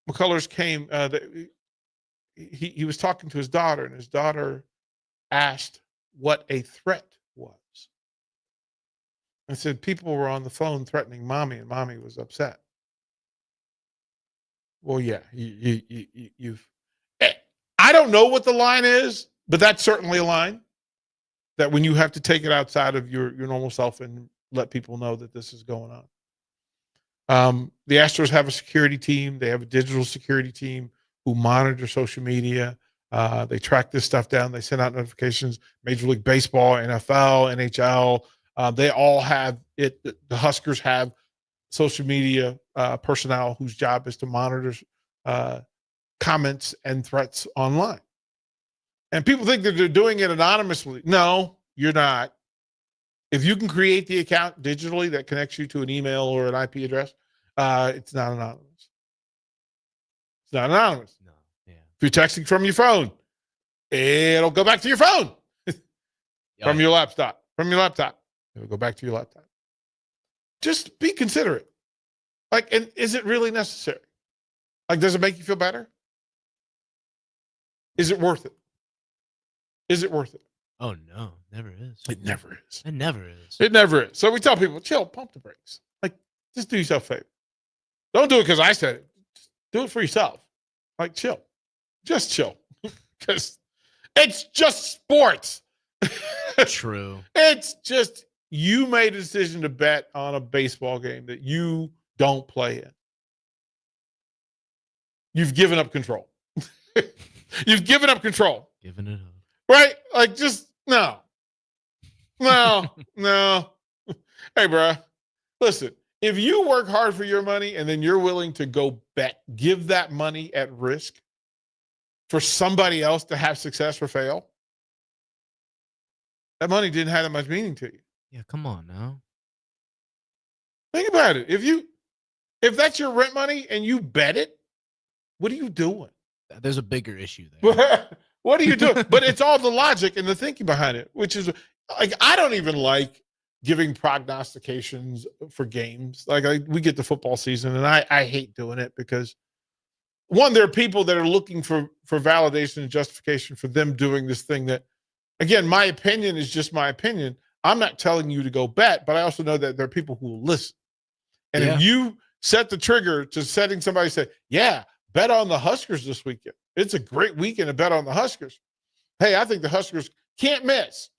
McCullers came, he was talking to his daughter, and his daughter asked what a threat was, and said people were on the phone threatening mommy, and mommy was upset. Well, yeah, you've. I don't know what the line is, but that's certainly a line that when you have to take it outside of your normal self and let people know that this is going on. The Astros have a security team. They have a digital security team who monitor social media. They track this stuff down. They send out notifications. Major League Baseball, NFL, NHL, they all have it. The Huskers have social media personnel whose job is to monitor comments and threats online. And people think that they're doing it anonymously. No, you're not. If you can create the account digitally that connects you to an email or an IP address, it's not anonymous. It's not anonymous. No, yeah. If you're texting from your phone, it'll go back to your phone. From your laptop. It'll go back to your laptop. Just be considerate. Like, and is it really necessary? Like, does it make you feel better? Is it worth it? Is it worth it? Oh no, never is. It never is. It never is. It never is. So we tell people, chill, pump the brakes. Like, just do yourself a favor. Don't do it because I said it. Just do it for yourself. Like, chill. Just chill. Because it's just sports. True. It's just, you made a decision to bet on a baseball game that you don't play in. You've given up control. You've given up control. Giving it up. Right? Like, just, no. Hey, bro, listen, if you work hard for your money and then you're willing to go give that money at risk for somebody else to have success or fail, that money didn't have that much meaning to you. Yeah, come on now. Think about it. If that's your rent money and you bet it, what are you doing? There's a bigger issue there. What are you doing? But it's all the logic and the thinking behind it, which is like, I don't even like giving prognostications for games. Like, we get the football season and I hate doing it because one, there are people that are looking for validation and justification for them doing this thing that, again, my opinion is just my opinion. I'm not telling you to go bet, but I also know that there are people who will listen. And if you set the trigger to setting somebody say, yeah, bet on the Huskers this weekend. It's a great weekend to bet on the Huskers. Hey, I think the Huskers can't miss.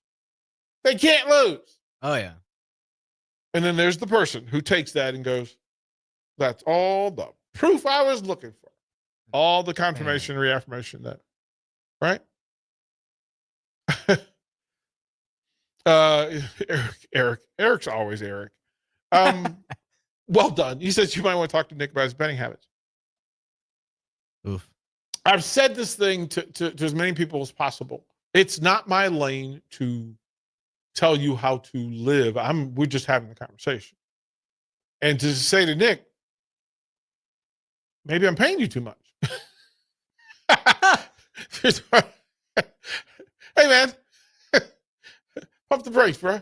They can't lose. Oh, yeah. And then there's the person who takes that and goes, that's all the proof I was looking for. All the confirmation, reaffirmation that, right? Eric's always Eric. Well done. He says you might want to talk to Nick about his betting habits. Oof. I've said this thing to as many people as possible. It's not my lane to tell you how to live. We're just having a conversation. And to say to Nick, maybe I'm paying you too much. Hey, man, pump the brakes, bro.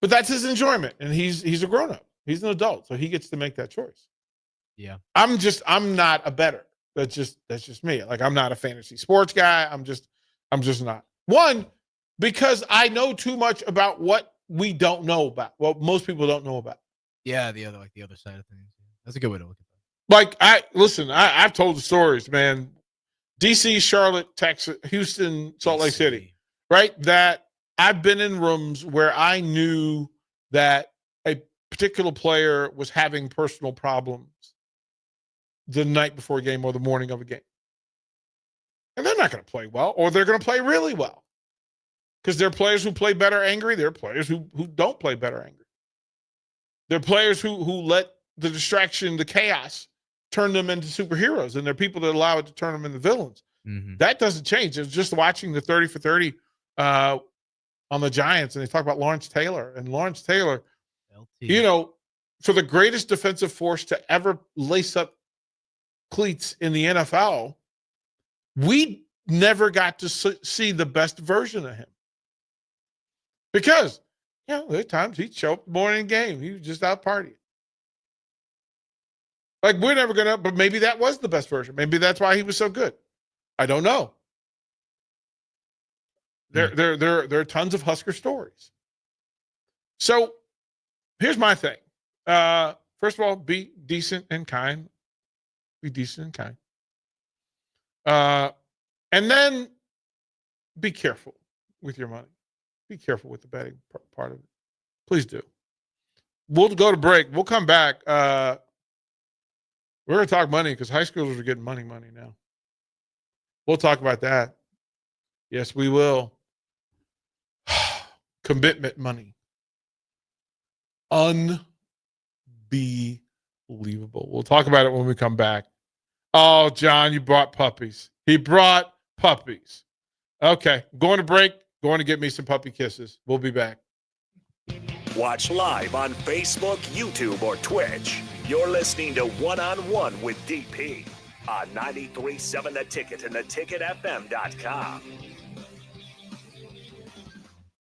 But that's his enjoyment, and he's a grown-up. He's an adult, so he gets to make that choice. Yeah. I'm not a bettor. That's just me. Like, I'm not a fantasy sports guy. I'm just not. One, because I know too much about what we don't know about, what most people don't know about. Yeah, the other side of things. That's a good way to look at that. Like, I've told the stories, man. DC, Charlotte, Texas, Houston, Salt Lake City, right? That I've been in rooms where I knew that a particular player was having personal problems the night before a game or the morning of a game. And they're not going to play well, or they're going to play really well. Because there are players who play better angry. There are players who don't play better angry. There are players who let the distraction, the chaos, turn them into superheroes. And there are people that allow it to turn them into villains. Mm-hmm. That doesn't change. It's just watching the 30 for 30 on the Giants, and they talk about Lawrence Taylor. And Lawrence Taylor, for the greatest defensive force to ever lace up cleats in the NFL, we never got to see the best version of him. Because, there are times he'd show up the morning game. He was just out partying. Like, we're never going to, but maybe that was the best version. Maybe that's why he was so good. I don't know. There are tons of Husker stories. So here's my thing. First of all, be decent and kind. Be decent and kind. And then be careful with your money. Be careful with the betting part of it. Please do. We'll go to break. We'll come back. We're going to talk money because high schoolers are getting money now. We'll talk about that. Yes, we will. Commitment money. Unbelievable. We'll talk about it when we come back. Oh, John, you brought puppies. He brought puppies. Okay, going to break. Going to get me some puppy kisses. We'll be back. Watch live on Facebook, YouTube, or Twitch. You're listening to One-on-One with DP on 93.7 The Ticket and theticketfm.com.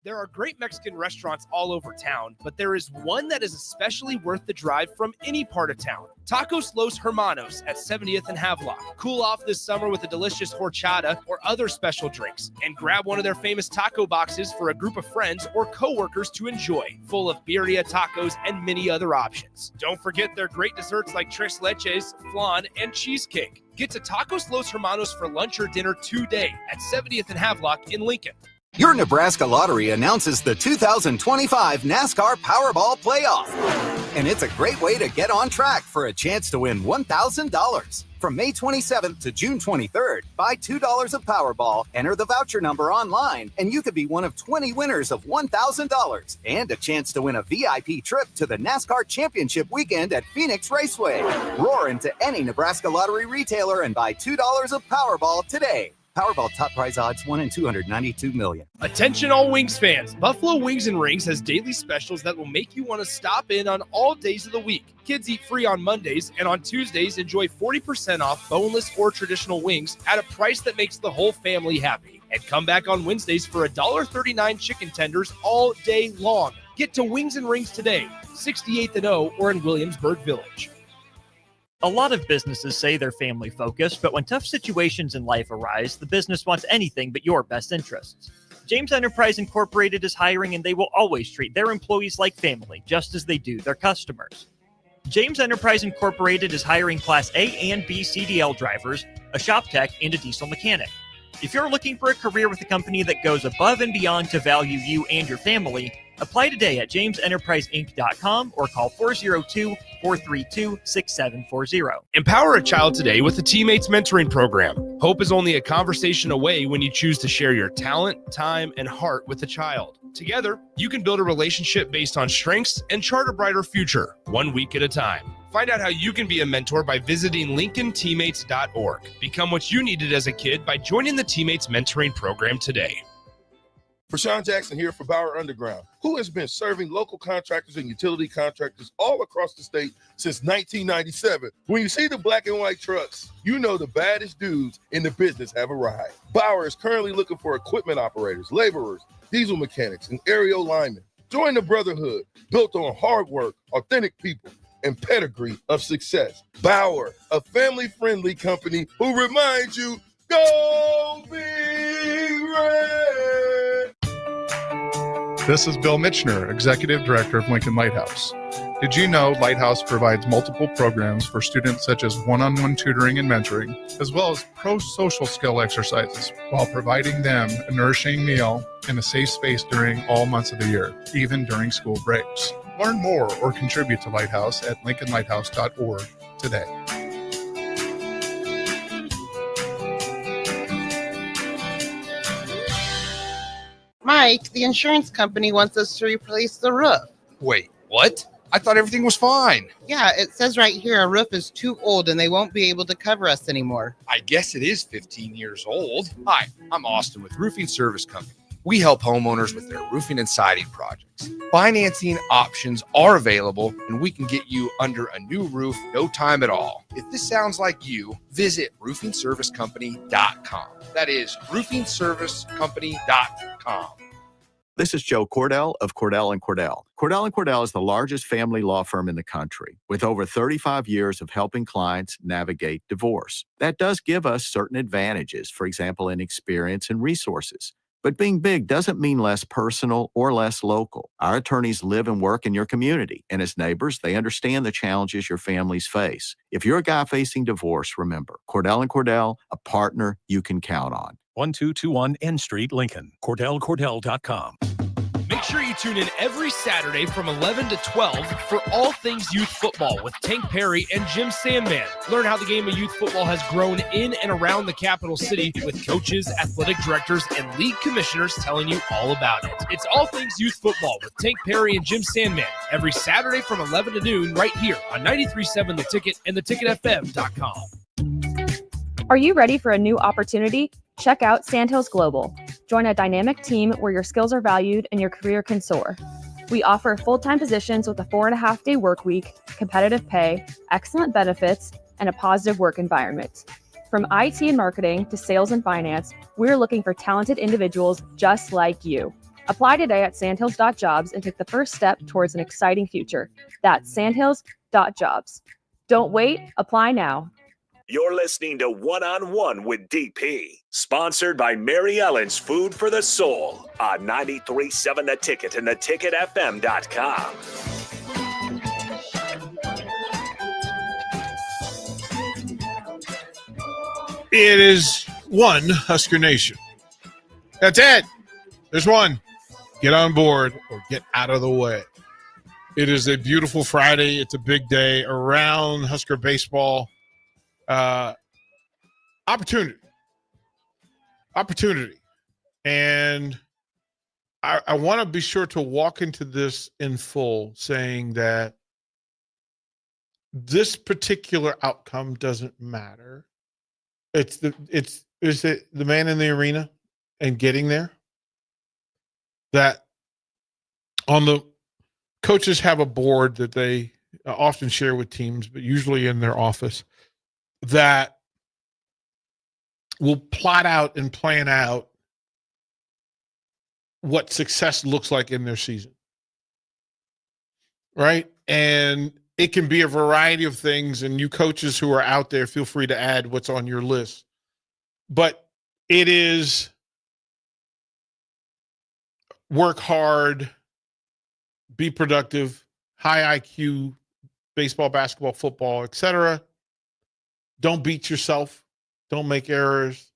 There are great Mexican restaurants all over town, but there is one that is especially worth the drive from any part of town. Tacos Los Hermanos at 70th and Havelock. Cool off this summer with a delicious horchata or other special drinks, and grab one of their famous taco boxes for a group of friends or coworkers to enjoy, full of birria tacos and many other options. Don't forget their great desserts like tres leches, flan, and cheesecake. Get to Tacos Los Hermanos for lunch or dinner today at 70th and Havelock in Lincoln. Your Nebraska Lottery announces the 2025 NASCAR Powerball Playoff. And it's a great way to get on track for a chance to win $1,000. From May 27th to June 23rd, buy $2 of Powerball, enter the voucher number online, and you could be one of 20 winners of $1,000 and a chance to win a VIP trip to the NASCAR Championship Weekend at Phoenix Raceway. Roar into any Nebraska Lottery retailer and buy $2 of Powerball today. Powerball top prize odds 1 in 292 million. Attention all Wings fans. Buffalo Wings and Rings has daily specials that will make you want to stop in on all days of the week. Kids eat free on Mondays, and on Tuesdays, enjoy 40% off boneless or traditional wings at a price that makes the whole family happy. And come back on Wednesdays for $1.39 chicken tenders all day long. Get to Wings and Rings today, 68th and O, or in Williamsburg Village. A lot of businesses say they're family focused, but when tough situations in life arise, the business wants anything but your best interests. James Enterprise Incorporated is hiring, and they will always treat their employees like family, just as they do their customers. James Enterprise Incorporated is hiring Class A and B CDL drivers, a shop tech, and a diesel mechanic. If you're looking for a career with a company that goes above and beyond to value you and your family, apply today at jamesenterpriseinc.com or call 402-432-6740. Empower a child today with the Teammates Mentoring Program. Hope is only a conversation away when you choose to share your talent, time, and heart with a child. Together, you can build a relationship based on strengths and chart a brighter future, 1 week at a time. Find out how you can be a mentor by visiting LincolnTeammates.org. Become what you needed as a kid by joining the Teammates Mentoring Program today. Rashawn Jackson here for Bauer Underground, who has been serving local contractors and utility contractors all across the state since 1997. When you see the black and white trucks, you know the baddest dudes in the business have arrived. Bauer is currently looking for equipment operators, laborers, diesel mechanics, and aerial linemen. Join the brotherhood built on hard work, authentic people, and pedigree of success. Bauer, a family-friendly company who reminds you, go Big Red! This is Bill Mitchner, Executive Director of Lincoln Lighthouse. Did you know Lighthouse provides multiple programs for students such as one-on-one tutoring and mentoring, as well as pro-social skill exercises, while providing them a nourishing meal and a safe space during all months of the year, even during school breaks. Learn more or contribute to Lighthouse at lincolnlighthouse.org today. Mike, the insurance company wants us to replace the roof. Wait, what? I thought everything was fine. Yeah, it says right here our roof is too old and they won't be able to cover us anymore. I guess it is 15 years old. Hi, I'm Austin with Roofing Service Company. We help homeowners with their roofing and siding projects. Financing options are available, and we can get you under a new roof no time at all. If this sounds like you, visit roofingservicecompany.com. That is roofingservicecompany.com. This is Joe Cordell of Cordell & Cordell. Cordell & Cordell is the largest family law firm in the country, with over 35 years of helping clients navigate divorce. That does give us certain advantages, for example, in experience and resources. But being big doesn't mean less personal or less local. Our attorneys live and work in your community, and as neighbors, they understand the challenges your families face. If you're a guy facing divorce, remember, Cordell & Cordell, a partner you can count on. 1221 N Street, Lincoln. CordellCordell.com. Make sure you tune in every Saturday from 11 to 12 for all things youth football with Tank Perry and Jim Sandman. Learn how the game of youth football has grown in and around the capital city with coaches, athletic directors, and league commissioners telling you all about it. It's all things youth football with Tank Perry and Jim Sandman every Saturday from 11 to noon right here on 93.7 The Ticket and theticketfm.com. Are you ready for a new opportunity? Check out Sandhills Global. Join a dynamic team where your skills are valued and your career can soar. We offer full-time positions with a 4.5-day work week, competitive pay, excellent benefits, and a positive work environment. From IT and marketing to sales and finance, we're looking for talented individuals just like you. Apply today at sandhills.jobs and take the first step towards an exciting future. That's sandhills.jobs. Don't wait, apply now. You're listening to One-on-One with DP, sponsored by Mary Ellen's Food for the Soul on 93.7 The Ticket and theticketfm.com. It is one Husker Nation. That's it. There's one. Get on board or get out of the way. It is a beautiful Friday. It's a big day around Husker baseball. Opportunity. And I want to be sure to walk into this in full saying that this particular outcome doesn't matter. Is it the man in the arena and getting there? That on the coaches have a board that they often share with teams, but usually in their office, that will plot out and plan out what success looks like in their season. Right? And it can be a variety of things, and you coaches who are out there, feel free to add what's on your list. But it is work hard, be productive, high IQ, baseball, basketball, football, etc. Don't beat yourself. Don't make errors.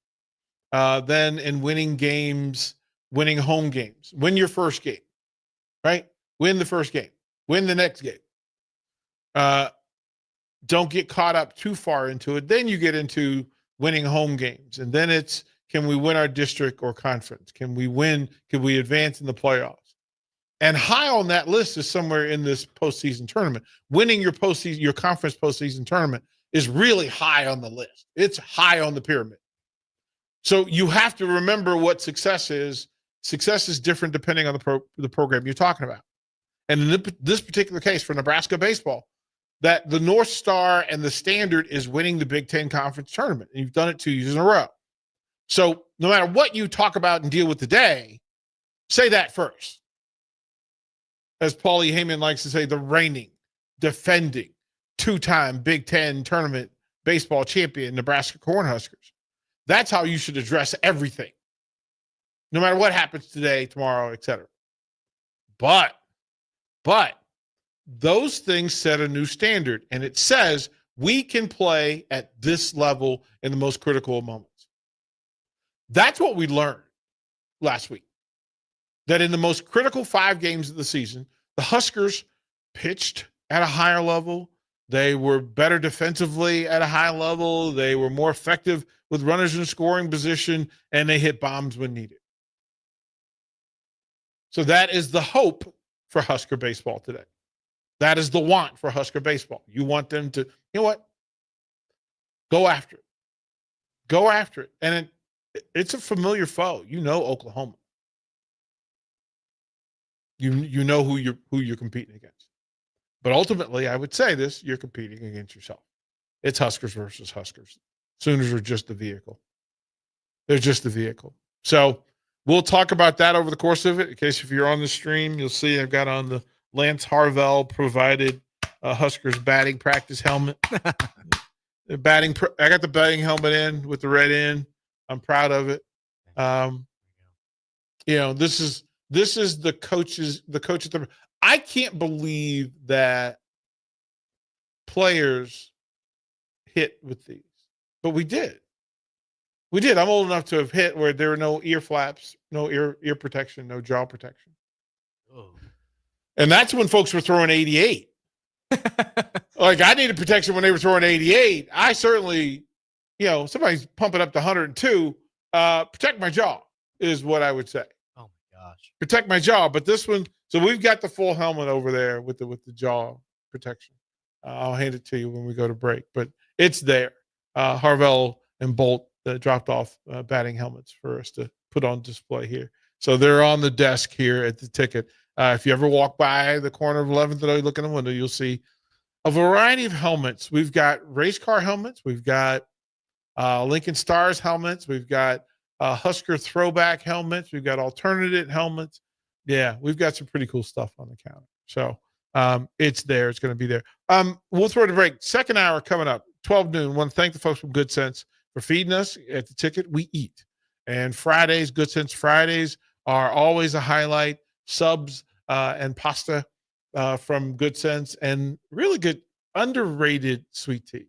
Then in winning games, winning home games, win your first game, right? Win the first game. Win the next game. Don't get caught up too far into it. Then you get into winning home games. And then it's, can we win our district or conference? Can we win? Can we advance in the playoffs? And high on that list is somewhere in this postseason tournament. Winning your postseason, your conference postseason tournament is really high on the list. It's high on the pyramid. So you have to remember what success is. Success is different depending on the program you're talking about. And in this particular case for Nebraska baseball, that the North Star and the standard is winning the Big Ten Conference tournament. And you've done it 2 years in a row. So no matter what you talk about and deal with today, say that first. As Paulie Heyman likes to say, the reigning, defending, two-time Big Ten tournament baseball champion, Nebraska Cornhuskers. That's how you should address everything, no matter what happens today, tomorrow, etc. But those things set a new standard, and it says we can play at this level in the most critical of moments. That's what we learned last week. That in the most critical 5 games of the season, the Huskers pitched at a higher level. They were better defensively at a high level. They were more effective with runners in scoring position, and they hit bombs when needed. So that is the hope for Husker baseball today. That is the want for Husker baseball. You want them to, you know what? Go after it. Go after it. And it's a familiar foe. You know Oklahoma. You know who you're competing against. But ultimately, I would say this, you're competing against yourself. It's Huskers versus Huskers. Sooners are just the vehicle. They're just the vehicle. So we'll talk about that over the course of it. In case if you're on the stream, you'll see I've got on the Lance Harvell provided Huskers batting practice helmet. I got the batting helmet in with the red end. I'm proud of it. This is the coaches. I can't believe that players hit with these, but we did. We did. I'm old enough to have hit where there were no ear flaps, no ear protection, no jaw protection. Oh. And that's when folks were throwing 88. Like I needed protection when they were throwing 88. I certainly, somebody's pumping up to 102. Protect my jaw is what I would say. Oh my gosh. Protect my jaw. But this one, so we've got the full helmet over there with the jaw protection. I'll hand it to you when we go to break, but it's there. Harvell and Bolt dropped off batting helmets for us to put on display here. So they're on the desk here at the ticket. If you ever walk by the corner of 11th and you look in the window, you'll see a variety of helmets. We've got race car helmets. We've got Lincoln Stars helmets. We've got Husker throwback helmets. We've got alternative helmets. Yeah, we've got some pretty cool stuff on the counter. So it's there. It's going to be there. We'll throw it a break. Second hour coming up, 12 noon. Want to thank the folks from Good Sense for feeding us at the ticket. We eat. And Fridays, Good Sense Fridays are always a highlight. Subs and pasta from Good Sense and really good, underrated sweet tea.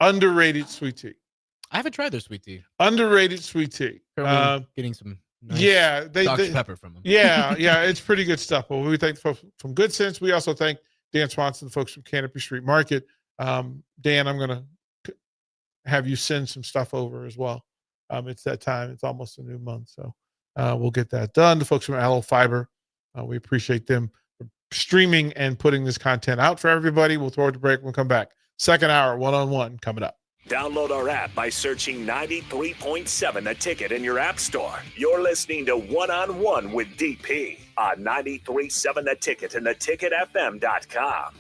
Underrated sweet tea. I haven't tried their sweet tea. Underrated sweet tea. Getting some nice Dr. Pepper from them. Yeah, it's pretty good stuff. Well, we thank the folks from Good Sense. We also thank Dan Swanson, the folks from Canopy Street Market. Dan, I'm going to have you send some stuff over as well. It's that time. It's almost a new month, so we'll get that done. The folks from Aloe Fiber, we appreciate them for streaming and putting this content out for everybody. We'll throw it to break. We'll come back. Second hour, one-on-one coming up. Download our app by searching 93.7 The Ticket in your app store. You're listening to One-on-One with DP on 93.7 The Ticket and theticketfm.com.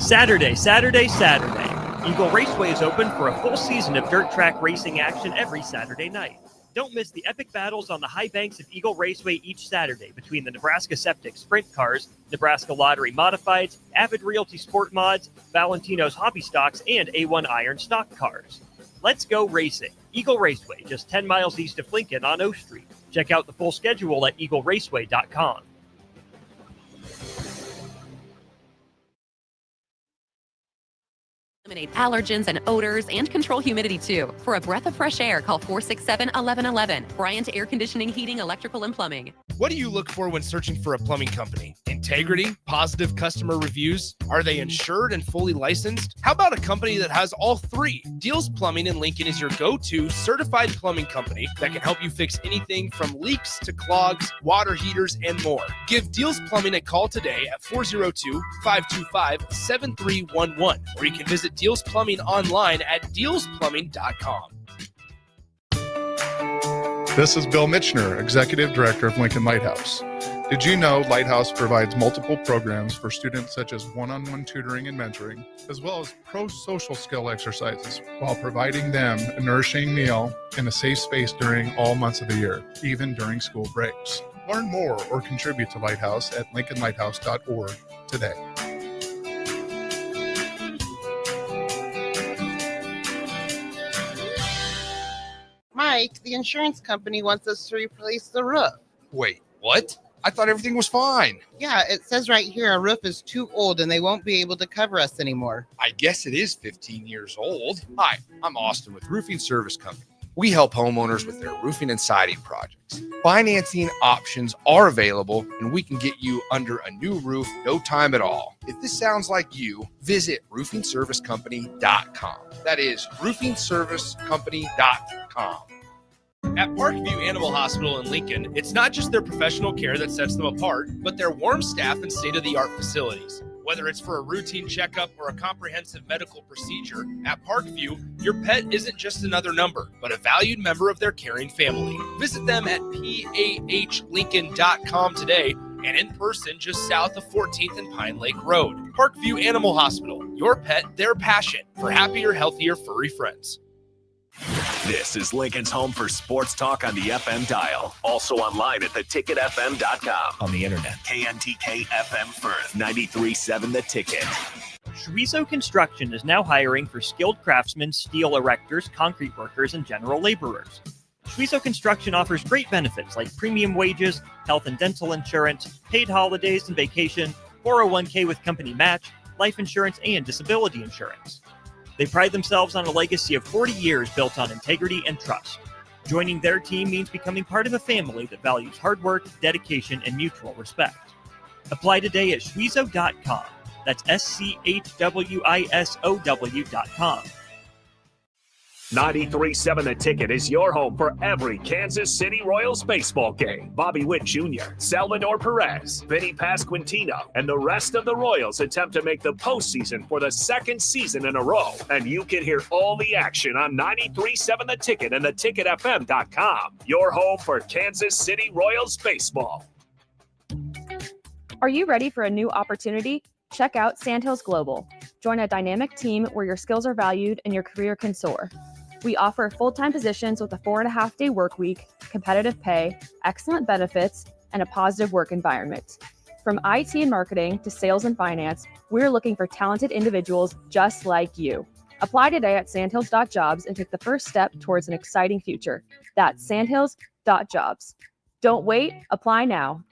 Saturday. Eagle Raceway is open for a full season of dirt track racing action every Saturday night. Don't miss the epic battles on the high banks of Eagle Raceway each Saturday between the Nebraska Septic Sprint Cars, Nebraska Lottery Modifieds, Avid Realty Sport Mods, Valentino's Hobby Stocks, and A1 Iron Stock Cars. Let's go racing. Eagle Raceway, just 10 miles east of Lincoln on O Street. Check out the full schedule at eagleraceway.com. Eliminate allergens and odors and control humidity too. For a breath of fresh air, call 467-1111. Bryant Air Conditioning, Heating, Electrical, and Plumbing. What do you look for when searching for a plumbing company? Integrity? Positive customer reviews? Are they insured and fully licensed? How about a company that has all three? Deals Plumbing in Lincoln is your go-to certified plumbing company that can help you fix anything from leaks to clogs, water heaters, and more. Give Deals Plumbing a call today at 402-525-7311, or you can visit Deals Plumbing online at dealsplumbing.com. This is Bill Mitchner, Executive Director of Lincoln Lighthouse. Did you know Lighthouse provides multiple programs for students such as one-on-one tutoring and mentoring, as well as pro-social skill exercises, while providing them a nourishing meal and a safe space during all months of the year, even during school breaks? Learn more or contribute to Lighthouse at lincolnlighthouse.org today. Mike, the insurance company wants us to replace the roof. Wait, what? I thought everything was fine. Yeah, it says right here our roof is too old and they won't be able to cover us anymore. I guess it is 15 years old. Hi, I'm Austin with Roofing Service Company. We help homeowners with their roofing and siding projects. Financing options are available, and we can get you under a new roof no time at all. If this sounds like you, visit roofingservicecompany.com. That is roofingservicecompany.com. At Parkview Animal Hospital in Lincoln, it's not just their professional care that sets them apart, but their warm staff and state-of-the-art facilities. Whether it's for a routine checkup or a comprehensive medical procedure, at Parkview, your pet isn't just another number, but a valued member of their caring family. Visit them at pahlincoln.com today and in person just south of 14th and Pine Lake Road. Parkview Animal Hospital, your pet, their passion for happier, healthier, furry friends. This is Lincoln's home for sports talk on the FM dial. Also online at theticketfm.com. On the internet, KNTK FM Firth, 93.7 The Ticket. Schweizo Construction is now hiring for skilled craftsmen, steel erectors, concrete workers, and general laborers. Schweizo Construction offers great benefits like premium wages, health and dental insurance, paid holidays and vacation, 401k with company match, life insurance, and disability insurance. They pride themselves on a legacy of 40 years built on integrity and trust. Joining their team means becoming part of a family that values hard work, dedication, and mutual respect. Apply today at schweizo.com. That's schwissow.com. 93.7 The Ticket is your home for every Kansas City Royals baseball game. Bobby Witt Jr., Salvador Perez, Vinny Pasquantino, and the rest of the Royals attempt to make the postseason for the second season in a row. And you can hear all the action on 93.7 The Ticket and theticketfm.com. Your home for Kansas City Royals baseball. Are you ready for a new opportunity? Check out Sandhills Global. Join a dynamic team where your skills are valued and your career can soar. We offer full-time positions with a 4.5-day work week, competitive pay, excellent benefits, and a positive work environment. From IT and marketing to sales and finance, we're looking for talented individuals just like you. Apply today at sandhills.jobs and take the first step towards an exciting future. That's sandhills.jobs. Don't wait, apply now.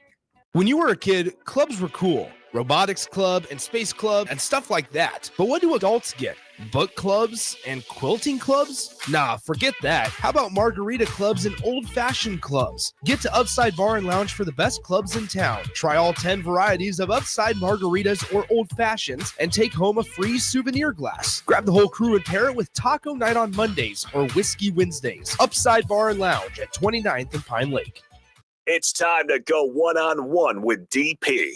When you were a kid, clubs were cool. Robotics club and space club and stuff like that. But what do adults get? Book clubs and quilting clubs? Nah, forget that. How about margarita clubs and old-fashioned clubs? Get to Upside Bar and Lounge for the best clubs in town. Try all 10 varieties of Upside margaritas or old fashions and take home a free souvenir glass. Grab the whole crew and pair it with taco night on Mondays or whiskey Wednesdays. Upside Bar and Lounge at 29th and Pine Lake. It's time to go one-on-one with DP.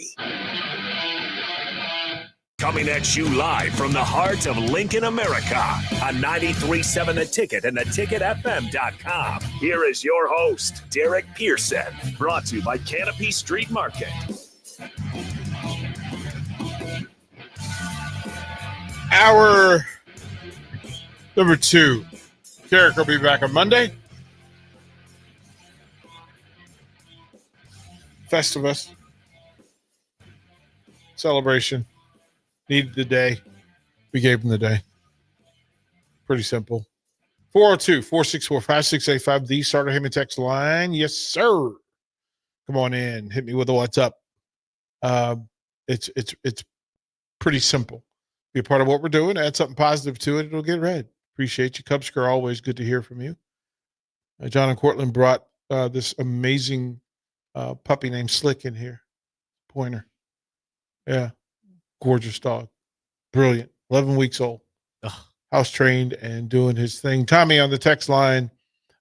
Coming at you live from the heart of Lincoln, America, on 93.7 The Ticket and theticketfm.com. Here is your host, Derek Pearson, brought to you by Canopy Street Market. Hour number 2. Derek will be back on Monday. Festivus celebration. Needed the day. We gave them the day. Pretty simple. 402-464-5685, the Starter Heyman text line. Yes, sir. Come on in. Hit me with a what's up. It's pretty simple. Be a part of what we're doing. Add something positive to it. It'll get read. Appreciate you. Cubsker, always good to hear from you. John and Cortland brought this amazing puppy named Slick in here. Pointer. Yeah. Gorgeous dog. Brilliant. 11 weeks old. Ugh. House trained and doing his thing. Tommy on the text line.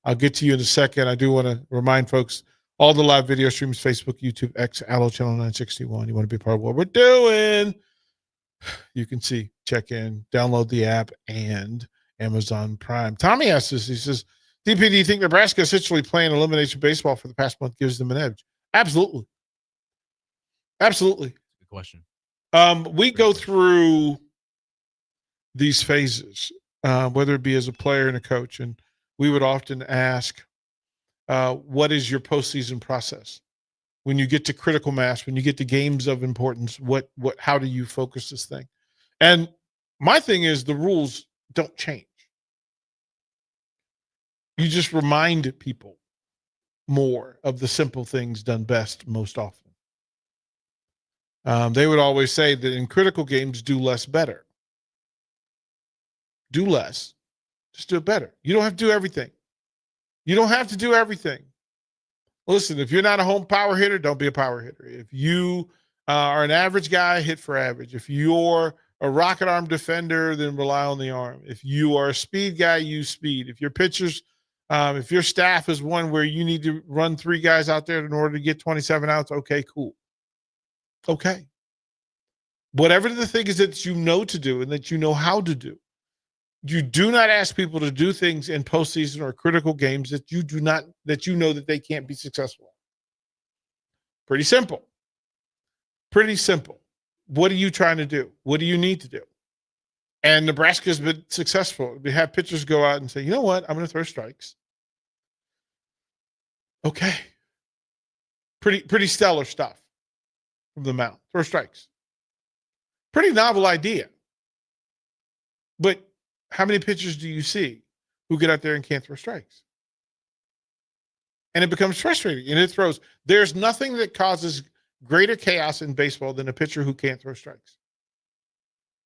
I'll get to you in a second. I do want to remind folks, all the live video streams, Facebook, YouTube, X, Allo Channel 961. You want to be a part of what we're doing? You can see, check in, download the app, and Amazon Prime. Tommy asks us, he says, DP, do you think Nebraska essentially playing elimination baseball for the past month gives them an edge? Absolutely. Absolutely. Good question. We go through these phases, whether it be as a player and a coach, and we would often ask, what is your postseason process? When you get to critical mass, when you get to games of importance, how do you focus this thing? And my thing is the rules don't change. You just remind people more of the simple things done best most often. They would always say that in critical games, do less better. Do less. Just do it better. You don't have to do everything. You don't have to do everything. Listen, if you're not a home power hitter, don't be a power hitter. If you are an average guy, hit for average. If you're a rocket arm defender, then rely on the arm. If you are a speed guy, use speed. If your pitchers, if your staff is one where you need to run 3 guys out there in order to get 27 outs, okay, cool. Okay. Whatever the thing is that you know to do and that you know how to do. You do not ask people to do things in postseason or critical games that you know that they can't be successful. Pretty simple. Pretty simple. What are you trying to do? What do you need to do? And Nebraska's been successful. We have pitchers go out and say, you know what? I'm going to throw strikes. Okay. Pretty stellar stuff from the mound. Throw strikes. Pretty novel idea. But how many pitchers do you see who get out there and can't throw strikes? And it becomes frustrating. And it throws. There's nothing that causes greater chaos in baseball than a pitcher who can't throw strikes.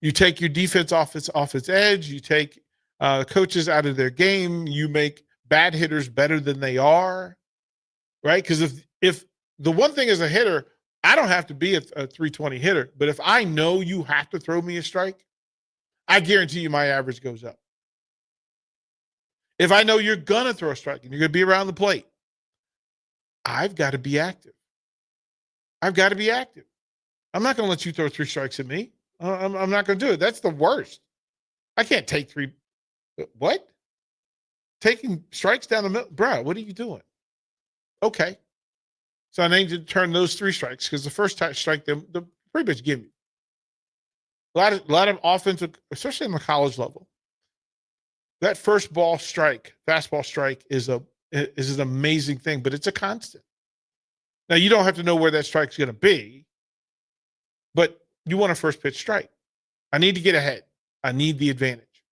You take your defense off its edge. You take coaches out of their game. You make bad hitters better than they are, right? Because if the one thing as a hitter, I don't have to be a 320 hitter, but if I know you have to throw me a strike, I guarantee you my average goes up. If I know you're going to throw a strike and you're going to be around the plate, I've got to be active. I've got to be active. I'm not going to let you throw 3 strikes at me. I'm not going to do it. That's the worst. I can't take 3. What? Taking strikes down the middle? Bro, what are you doing? Okay. So I need to turn those 3 strikes because the first strike, the pretty much give you. A lot of offensive, especially on the college level. That first ball strike, fastball strike is an amazing thing, but it's a constant. Now, you don't have to know where that strike's going to be, but you want a first pitch strike. I need to get ahead. I need the advantage.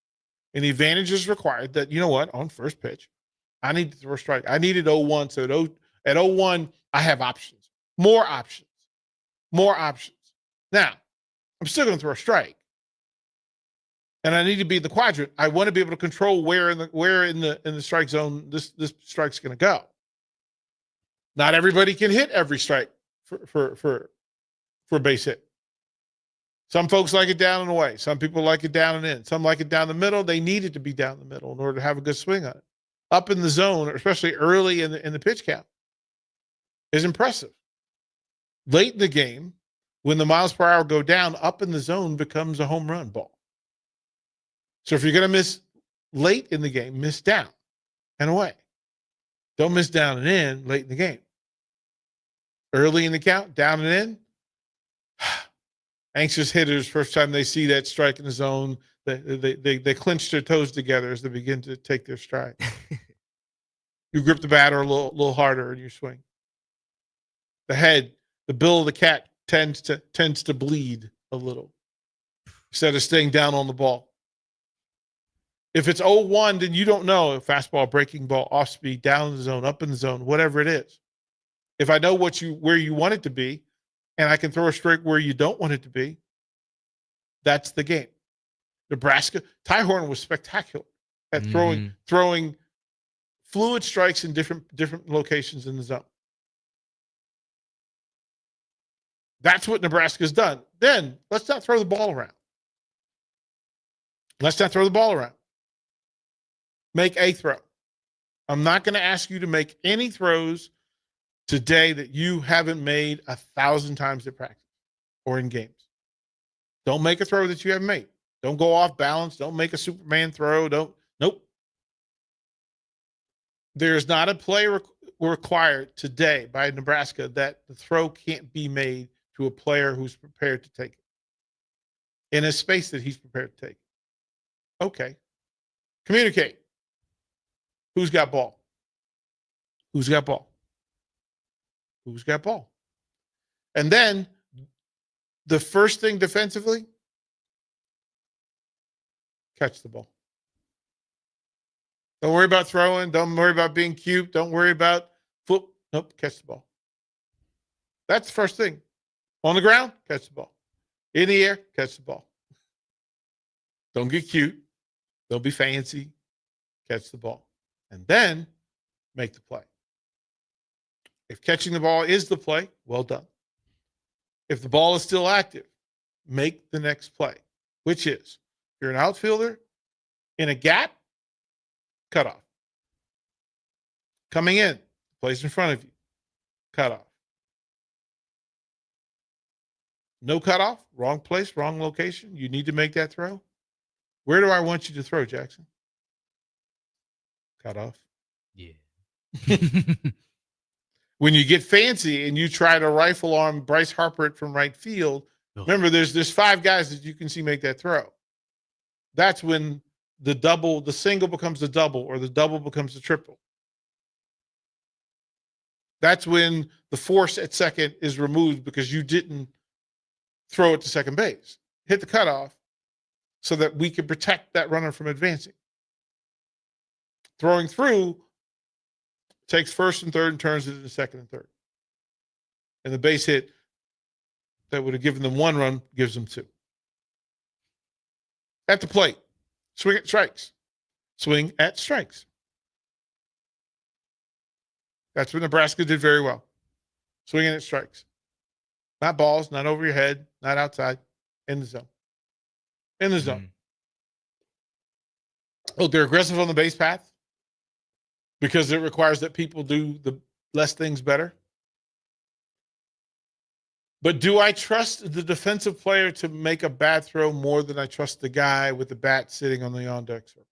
And the advantage is required that, you know what, on first pitch, I need to throw a strike. I needed 0-1, so at 0-1, I have options. More options. Now, I'm still going to throw a strike. And I need to be in the quadrant. I want to be able to control where in the strike zone this strike's going to go. Not everybody can hit every strike for a base hit. Some folks like it down and away. Some people like it down and in. Some like it down the middle. They need it to be down the middle in order to have a good swing on it. Up in the zone, especially early in the pitch count, is impressive. Late in the game, when the miles per hour go down, up in the zone becomes a home run ball. So if you're going to miss late in the game, miss down and away. Don't miss down and in late in the game. Early in the count, down and in. Anxious hitters, first time they see that strike in the zone, they clench their toes together as they begin to take their stride. You grip the batter a little harder in your swing. the head, the bill of the cat tends to bleed a little instead of staying down on the ball. If it's 0-1, then you don't know if fastball, breaking ball, off speed, down in the zone, up in the zone, whatever it is. If I know where you want it to be, and I can throw a strike where you don't want it to be, that's the game. Nebraska, Ty Horn was spectacular at throwing fluid strikes in different locations in the zone. That's what Nebraska's done. Then let's not throw the ball around. Let's not throw the ball around. Make a throw. I'm not going to ask you to make any throws today that you haven't made 1,000 times at practice or in games. Don't make a throw that you haven't made. Don't go off balance. Don't make a Superman throw. Nope. There's not a play required today by Nebraska that the throw can't be made to a player who's prepared to take it in a space that he's prepared to take it. Okay. Communicate. Who's got ball? Who's got ball? Who's got ball? And then the first thing defensively, catch the ball. Don't worry about throwing. Don't worry about being cute. Don't worry about foot. Nope, catch the ball. That's the first thing. On the ground, catch the ball. In the air, catch the ball. Don't get cute. Don't be fancy. Catch the ball. And then make the play. If catching the ball is the play, well done. If the ball is still active, make the next play, which is, if you're an outfielder in a gap, cut off. Coming in, place in front of you, cut off. No cutoff, wrong place, wrong location. You need to make that throw. Where do I want you to throw, Jackson? Cut off. Yeah. When you get fancy and you try to rifle arm Bryce Harper it from right field, remember there's 5 guys that you can see make that throw. That's when the single becomes the double, or the double becomes the triple. That's when the force at second is removed because you didn't throw it to second base. Hit the cutoff so that we can protect that runner from advancing. Throwing through takes first and third and turns it into second and third. And the base hit that would have given them 1 run gives them 2. At the plate, swing at strikes. Swing at strikes. That's what Nebraska did very well. Swinging at strikes. Not balls, not over your head, not outside, in the zone. In the zone. Oh, they're aggressive on the base path because it requires that people do the less things better. But do I trust the defensive player to make a bad throw more than I trust the guy with the bat sitting on the on-deck circle?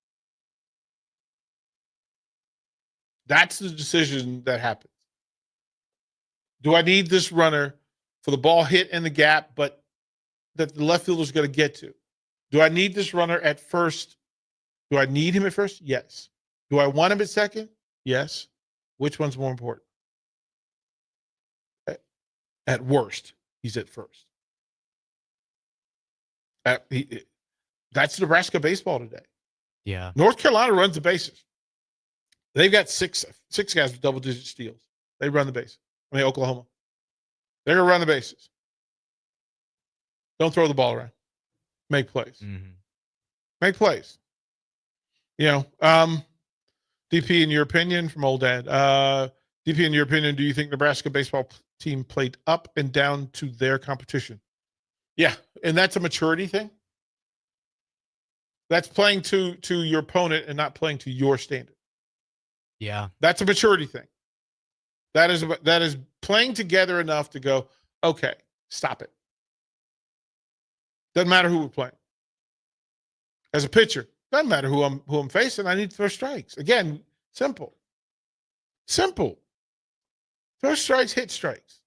That's the decision that happens. Do I need this runner for the ball hit in the gap, but that the left fielder is going to get to? Do I need this runner at first? Do I need him at first? Yes. Do I want him at second? Yes. Which one's more important? At worst, he's at first. That's Nebraska baseball today. Yeah. North Carolina runs the bases. They've got six guys with double-digit steals. They run the bases. Oklahoma. They're going to run the bases. Don't throw the ball around. Make plays. Mm-hmm. Make plays. DP, in your opinion, from Old Dad, DP, in your opinion, do you think Nebraska baseball team played up and down to their competition? Yeah, and that's a maturity thing. That's playing to your opponent and not playing to your standard. Yeah. That's a maturity thing. That is playing together enough to go, okay, stop it. Doesn't matter who we're playing. As a pitcher, doesn't matter who I'm facing. I need to throw strikes. Again, simple. Simple. Throw strikes, hit strikes.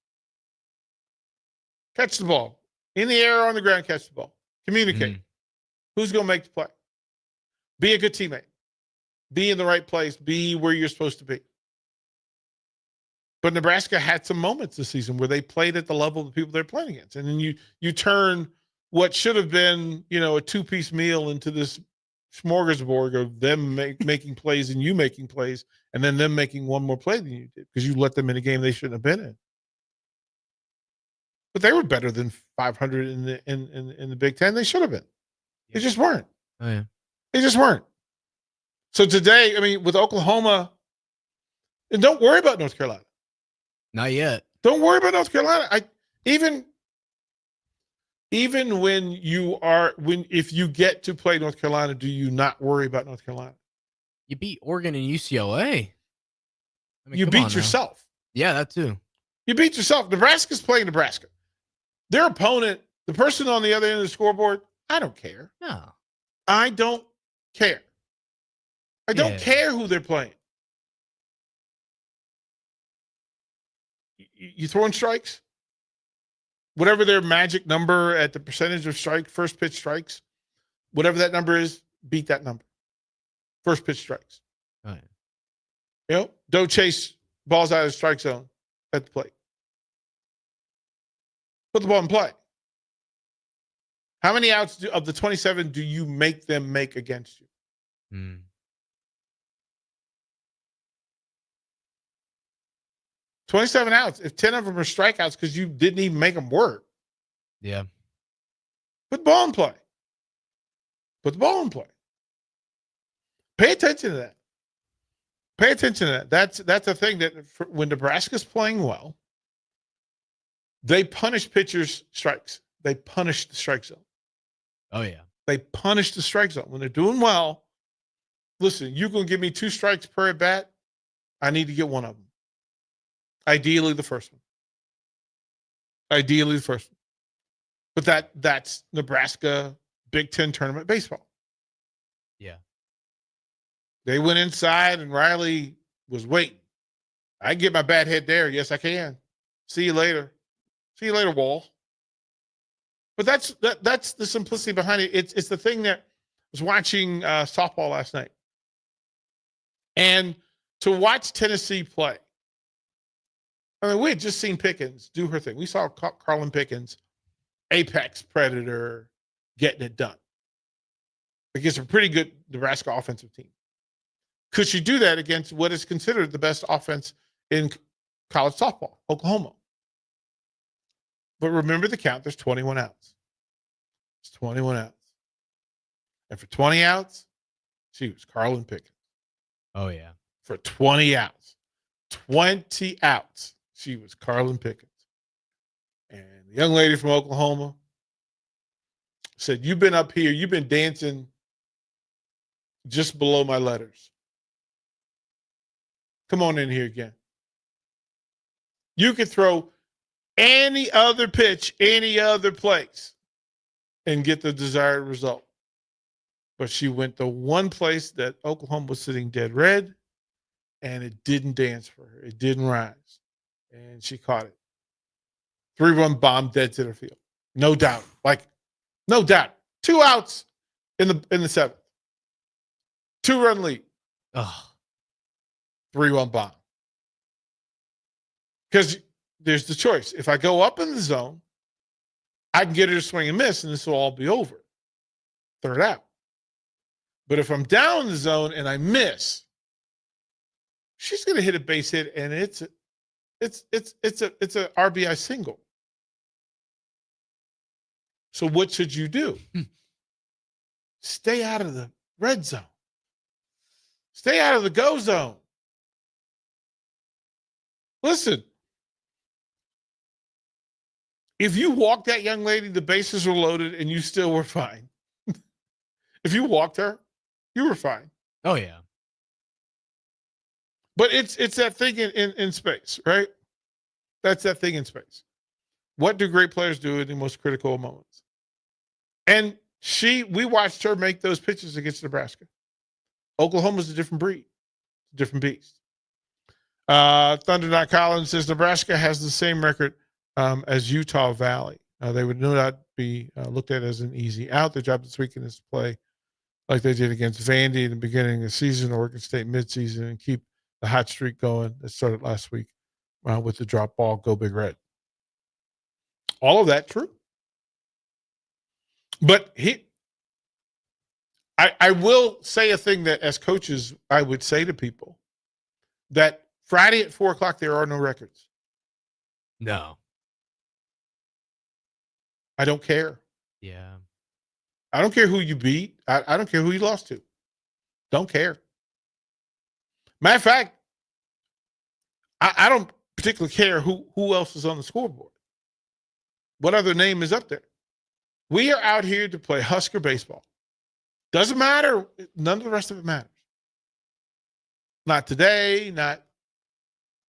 Catch the ball. In the air or on the ground, catch the ball. Communicate. Who's going to make the play? Be a good teammate. Be in the right place. Be where you're supposed to be. But Nebraska had some moments this season where they played at the level of the people they're playing against. And then you turn what should have been, a two-piece meal into this smorgasbord of them making plays and you making plays, and then them making one more play than you did because you let them in a game they shouldn't have been in. But they were better than 500 in the Big Ten. They should have been. They just weren't. Oh, yeah. They just weren't. So today, with Oklahoma, and don't worry about North Carolina. Not yet. Don't worry about North Carolina. Even if you get to play North Carolina, do you not worry about North Carolina? You beat Oregon and UCLA. You beat yourself. Yeah, that too. You beat yourself. Nebraska's playing Nebraska. Their opponent, the person on the other end of the scoreboard, I don't care. No. I don't care. I don't care who they're playing. You throwing strikes? Whatever their magic number at the percentage of first pitch strikes, whatever that number is, beat that number. First pitch strikes. Right. Don't chase balls out of the strike zone at the plate. Put the ball in play. How many outs of the 27 do you make them make against you? 27 outs. If 10 of them are strikeouts because you didn't even make them work. Yeah. Put the ball in play. Put the ball in play. Pay attention to that. Pay attention to that. That's a thing that when Nebraska's playing well, they punish pitchers' strikes. They punish the strike zone. Oh, yeah. They punish the strike zone. When they're doing well, listen, you're going to give me 2 strikes per at bat. I need to get one of them. Ideally, the first one. But that's Nebraska Big Ten tournament baseball. Yeah. They went inside and Riley was waiting. I can get my bat hit there. Yes, I can. See you later. See you later, Wall. But that's the simplicity behind it. It's the thing that I was watching softball last night. And to watch Tennessee play, we had just seen Pickens do her thing. We saw Carlin Pickens, apex predator, getting it done against a pretty good Nebraska offensive team. Could she do that against what is considered the best offense in college softball, Oklahoma? But remember the count. There's 21 outs. It's 21 outs. And for 20 outs, she was Carlin Pickens. Oh, yeah. For 20 outs. 20 outs. She was Carlin Pickens. And the young lady from Oklahoma said, you've been up here. You've been dancing just below my letters. Come on in here again. You could throw any other pitch, any other place, and get the desired result. But she went the one place that Oklahoma was sitting dead red, and it didn't dance for her. It didn't rise. And she caught it. 3-run bomb dead center field. No doubt. No doubt. 2 outs in the 7th. 2-run lead. Oh. 3-run bomb. Because there's the choice. If I go up in the zone, I can get her to swing and miss, and this will all be over. 3rd out. But if I'm down in the zone and I miss, she's going to hit a base hit, and it's a RBI single. So what should you do? Stay out of the red zone. Stay out of the go zone. Listen, if you walked that young lady, the bases were loaded, and you still were fine. If you walked her, you were fine. Oh, yeah. But it's that thing in space, right? That's that thing in space. What do great players do in the most critical moments? And we watched her make those pitches against Nebraska. Oklahoma's a different breed, a different beast. Thunder Not Collins says Nebraska has the same record as Utah Valley. They would no doubt be looked at as an easy out. Their job this weekend is to play like they did against Vandy in the beginning of the season, Oregon State midseason, and keep the hot streak going that started last week with the drop ball, go big red. All of that true. But I will say a thing that as coaches, I would say to people that Friday at 4:00, there are no records. No. I don't care. Yeah. I don't care who you beat. I don't care who you lost to. Don't care. Matter of fact, I don't particularly care who else is on the scoreboard. What other name is up there? We are out here to play Husker baseball. Doesn't matter. None of the rest of it matters. Not today. Not.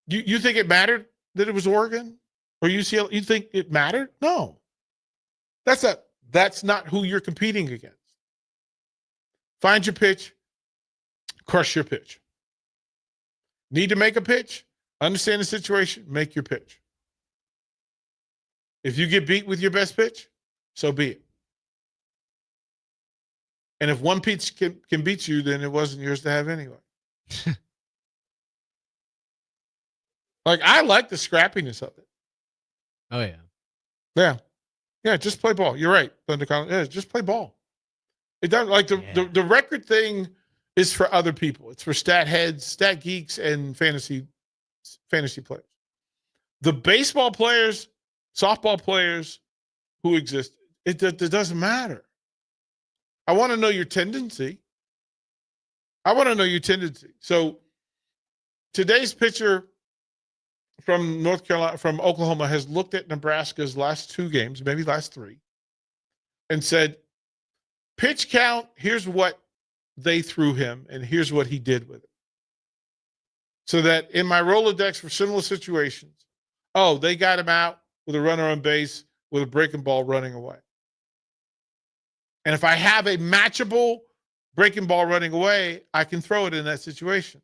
You think it mattered that it was Oregon or UCLA? You think it mattered? No. That's not who you're competing against. Find your pitch. Crush your pitch. Need to make a pitch? Understand the situation. Make your pitch. If you get beat with your best pitch, so be it. And if one pitch can beat you, then it wasn't yours to have anyway. Like, I like the scrappiness of it. Oh, yeah. Yeah. Yeah, just play ball. You're right, Thunder Collins. Yeah, just play ball. It doesn't like the record thing is for other people. It's for stat heads, stat geeks, and fantasy players. The baseball players, softball players who exist, it doesn't matter. I want to know your tendency. So today's pitcher from North Carolina, from Oklahoma, has looked at Nebraska's last 2 games, maybe last 3, and said, pitch count, here's what they threw him, and here's what he did with it. So that in my Rolodex for similar situations, they got him out with a runner on base with a breaking ball running away. And if I have a matchable breaking ball running away, I can throw it in that situation.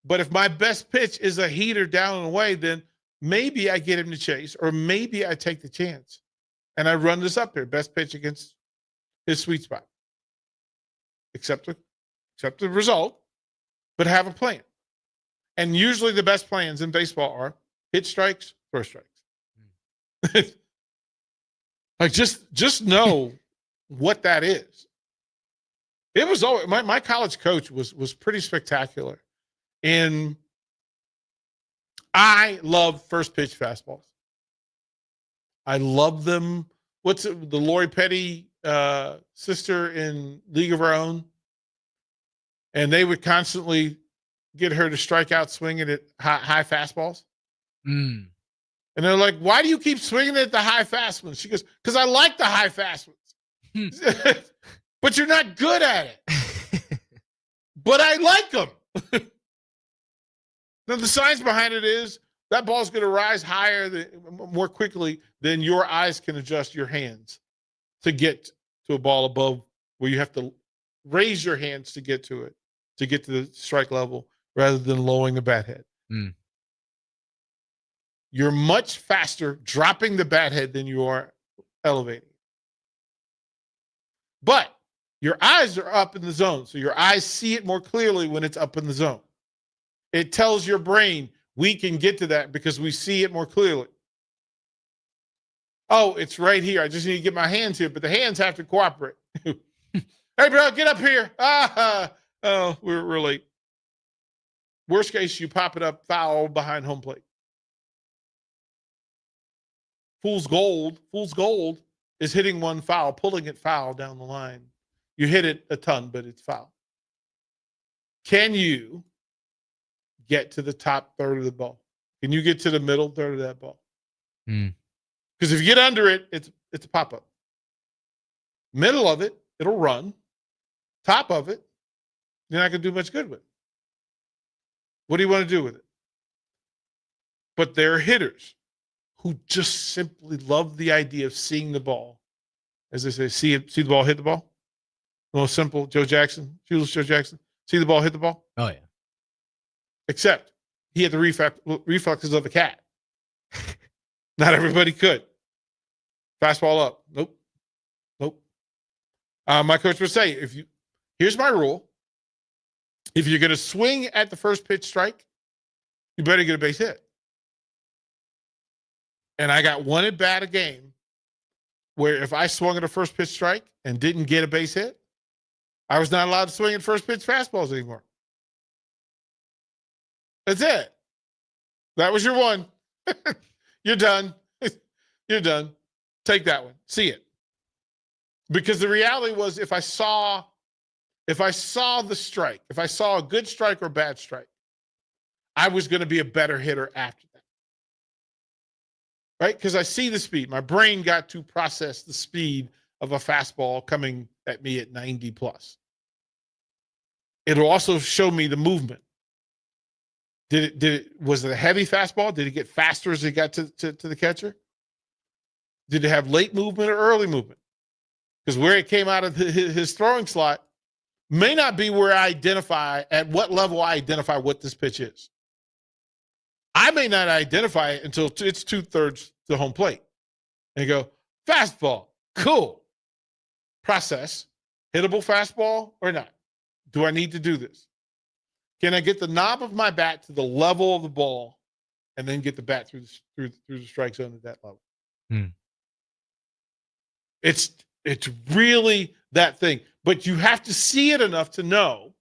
But if my best pitch is a heater down and away, then maybe I get him to chase, or maybe I take the chance and I run this up there. Best pitch against his sweet spot. Accept the result, but have a plan. And usually the best plans in baseball are hit strikes, throw strikes. Like just know what that is. It was always my college coach was pretty spectacular. And I love first pitch fastballs. I love them. What's it, the Lori Petty sister in League of Her Own? And they would constantly get her to strike out swinging at high fastballs. Mm. And they're like, why do you keep swinging at the high fast ones? She goes, because I like the high fast ones. But you're not good at it. But I like them. Now, the science behind it is that ball's going to rise higher, more quickly than your eyes can adjust your hands to get to a ball above where you have to raise your hands to get to it, to get to the strike level, rather than lowering the bat head. Mm. You're much faster dropping the bat head than you are elevating. But your eyes are up in the zone, so your eyes see it more clearly when it's up in the zone. It tells your brain, we can get to that because we see it more clearly. Oh, it's right here. I just need to get my hands here, but the hands have to cooperate. Hey, bro, get up here. Oh, we're late. Worst case, you pop it up foul behind home plate. Fool's gold is hitting one foul, pulling it foul down the line. You hit it a ton, but it's foul. Can you get to the top third of the ball? Can you get to the middle third of that ball? Because if you get under it, it's a pop-up. Middle of it, it'll run. Top of it, you're not going to do much good with it. What do you want to do with it? But there are hitters who just simply love the idea of seeing the ball. As they say, see the ball, hit the ball. A little simple, Joe Jackson, Julius Joe Jackson. See the ball, hit the ball. Oh, yeah. Except he had the reflexes of a cat. Not everybody could. Fastball up. Nope. My coach would say, here's my rule. If you're going to swing at the first pitch strike, you better get a base hit. And I got one at bat a game where if I swung at a first pitch strike and didn't get a base hit, I was not allowed to swing at first pitch fastballs anymore. That's it. That was your one. You're done. You're done. Take that one. See it. Because the reality was if I saw the strike, if I saw a good strike or bad strike, I was going to be a better hitter after that. Right? Because I see the speed. My brain got to process the speed of a fastball coming at me at 90 plus. It'll also show me the movement. Was it a heavy fastball? Did it get faster as it got to the catcher? Did it have late movement or early movement? Because where it came out of his throwing slot may not be where I identify, at what level I identify what this pitch is. I may not identify it until it's 2/3 to home plate. And you go, fastball, cool. Process, hittable fastball or not? Do I need to do this? Can I get the knob of my bat to the level of the ball and then get the bat through the strike zone at that level? It's really that thing. But you have to see it enough to know,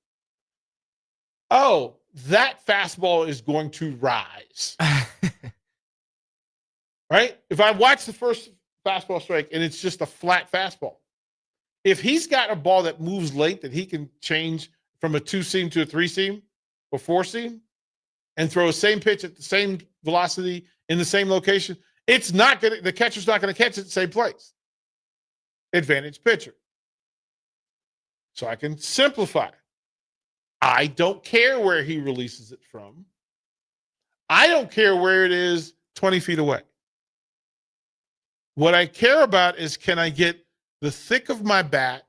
oh, that fastball is going to rise. Right? If I watch the first fastball strike and it's just a flat fastball, if he's got a ball that moves late that he can change from a 2-seam to a 3-seam or 4-seam and throw the same pitch at the same velocity in the same location, the catcher's not going to catch it at the same place. Advantage pitcher. So I can simplify. I don't care where he releases it from. I don't care where it is 20 feet away. What I care about is, can I get the thick of my bat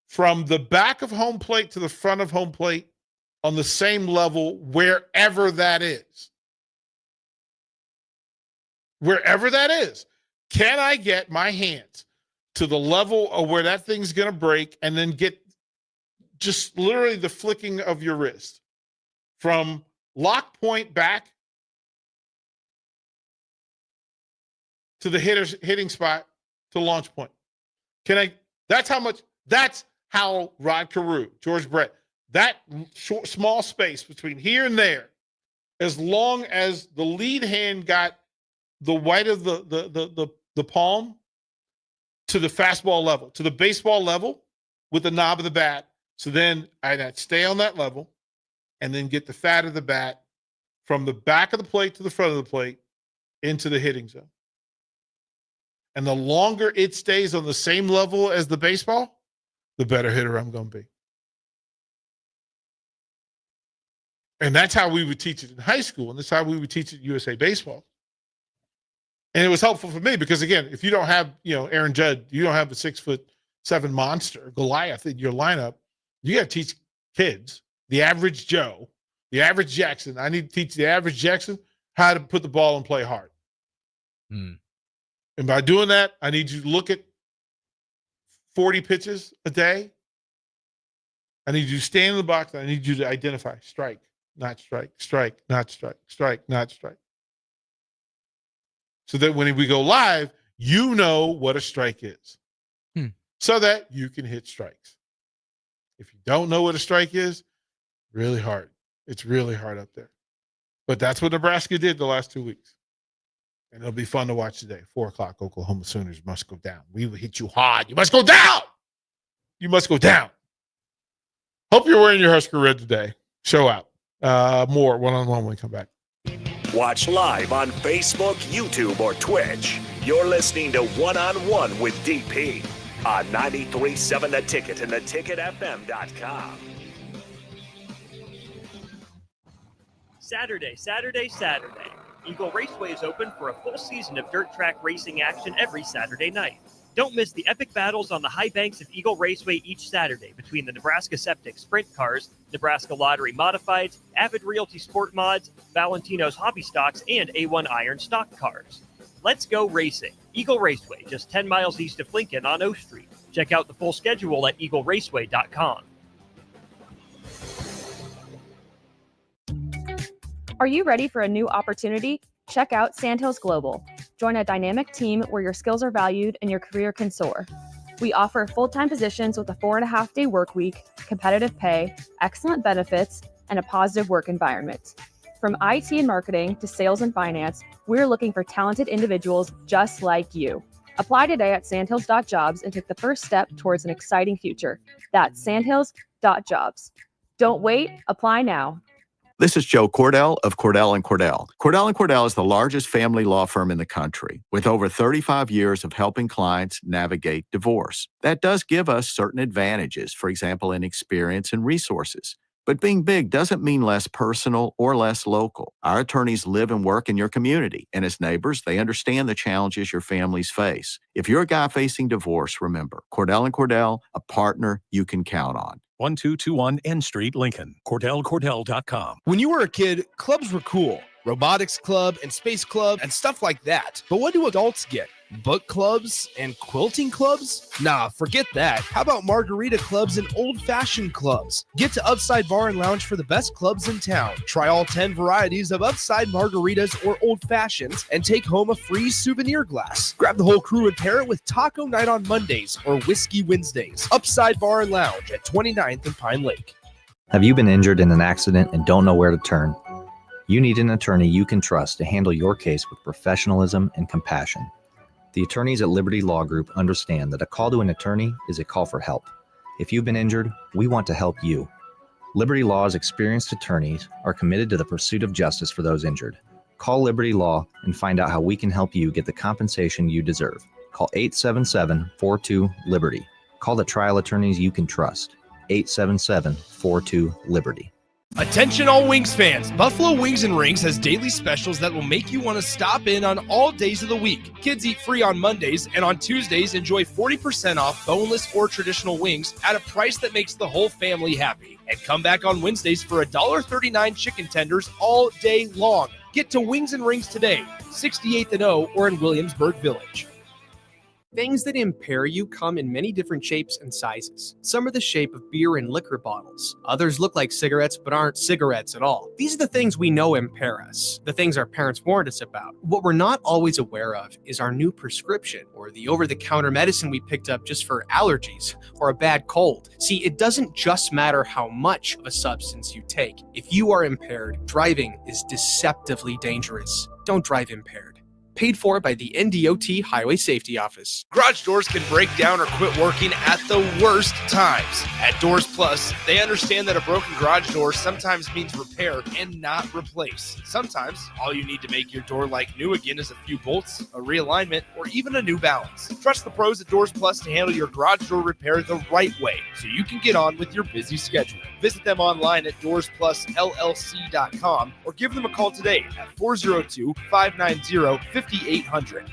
from the back of home plate to the front of home plate on the same level wherever that is? Wherever that is. Can I get my hands to the level of where that thing's going to break and then get just literally the flicking of your wrist from lock point back to the hitting spot to launch point? That's how Rod Carew, George Brett, that small space between here and there, as long as the lead hand got the white of the palm to the fastball level, to the baseball level with the knob of the bat. So then I'd stay on that level and then get the fat of the bat from the back of the plate to the front of the plate into the hitting zone. And the longer it stays on the same level as the baseball, the better hitter I'm going to be. And that's how we would teach it in high school. And that's how we would teach it at USA Baseball. And it was helpful for me because, again, if you don't have, Aaron Judd, you don't have a 6'7" monster, Goliath in your lineup, you got to teach kids, the average Joe, the average Jackson. I need to teach the average Jackson how to put the ball and play hard. And by doing that, I need you to look at 40 pitches a day. I need you to stand in the box. I need you to identify strike, not strike, strike, not strike, strike, not strike. So that when we go live, you know what a strike is. So that you can hit strikes. If you don't know what a strike is, really hard. It's really hard up there. But that's what Nebraska did the last 2 weeks. And it'll be fun to watch today. 4:00, Oklahoma Sooners must go down. We will hit you hard. You must go down. You must go down. Hope you're wearing your Husker red today. Show out. More one-on-one when we come back. Watch live on Facebook, YouTube, or Twitch. You're listening to One-on-One with DP on 93.7 The Ticket and theticketfm.com. Saturday. Eagle Raceway is open for a full season of dirt track racing action every Saturday night. Don't miss the epic battles on the high banks of Eagle Raceway each Saturday between the Nebraska Septic Sprint Cars, Nebraska Lottery Modifieds, Avid Realty Sport Mods, Valentino's Hobby Stocks, and A1 Iron Stock Cars. Let's go racing. Eagle Raceway, just 10 miles east of Lincoln on O Street. Check out the full schedule at eagleraceway.com. Are you ready for a new opportunity? check out Sandhills Global. Join a dynamic team where your skills are valued and your career can soar. We offer full-time positions with a 4.5-day work week, competitive pay, excellent benefits, and a positive work environment. From IT and marketing to sales and finance, we're looking for talented individuals just like you. Apply today at sandhills.jobs and take the first step towards an exciting future. That's sandhills.jobs. Don't wait, apply now. This is Joe Cordell of Cordell & Cordell. Cordell & Cordell is the largest family law firm in the country with over 35 years of helping clients navigate divorce. That does give us certain advantages, for example, in experience and resources. But being big doesn't mean less personal or less local. Our attorneys live and work in your community, and as neighbors, they understand the challenges your families face. If you're a guy facing divorce, remember, Cordell & Cordell, a partner you can count on. 1221 N Street, Lincoln. CordellCordell.com. When you were a kid, clubs were cool. Robotics club and space club and stuff like that. But what do adults get? Book clubs and quilting clubs? Nah, forget that. How about margarita clubs and old-fashioned clubs? Get to Upside Bar and Lounge for the best clubs in town. Try all 10 varieties of Upside margaritas or old fashions and take home a free souvenir glass. Grab the whole crew and pair it with Taco Night on Mondays or Whiskey Wednesdays. Upside Bar and Lounge at 29th and Pine Lake. Have you been injured in an accident and don't know where to turn? You need an attorney you can trust to handle your case with professionalism and compassion. The attorneys at Liberty Law Group understand that a call to an attorney is a call for help. If you've been injured, we want to help you. Liberty Law's experienced attorneys are committed to the pursuit of justice for those injured. Call Liberty Law and find out how we can help you get the compensation you deserve. Call 877-42-LIBERTY. Call the trial attorneys you can trust. 877-42-LIBERTY. Attention all Wings fans, Buffalo Wings and Rings has daily specials that will make you want to stop in on all days of the week. Kids eat free on Mondays, and on Tuesdays enjoy 40% off boneless or traditional wings at a price that makes the whole family happy. And come back on Wednesdays for $1.39 chicken tenders all day long. Get to Wings and Rings today, 68th and O or in Williamsburg Village. Things that impair you come in many different shapes and sizes. Some are the shape of beer and liquor bottles. Others look like cigarettes but aren't cigarettes at all. These are the things we know impair us, the things our parents warned us about. What we're not always aware of is our new prescription or the over-the-counter medicine we picked up just for allergies or a bad cold. See, it doesn't just matter how much of a substance you take. If you are impaired, driving is deceptively dangerous. Don't drive impaired. Paid for by the NDOT Highway Safety Office. Garage doors can break down or quit working at the worst times. At Doors Plus, they understand that a broken garage door sometimes means repair and not replace. Sometimes, all you need to make your door like new again is a few bolts, a realignment, or even a new balance. Trust the pros at Doors Plus to handle your garage door repair the right way so you can get on with your busy schedule. Visit them online at DoorsPlusLLC.com or give them a call today at 402-590-5800.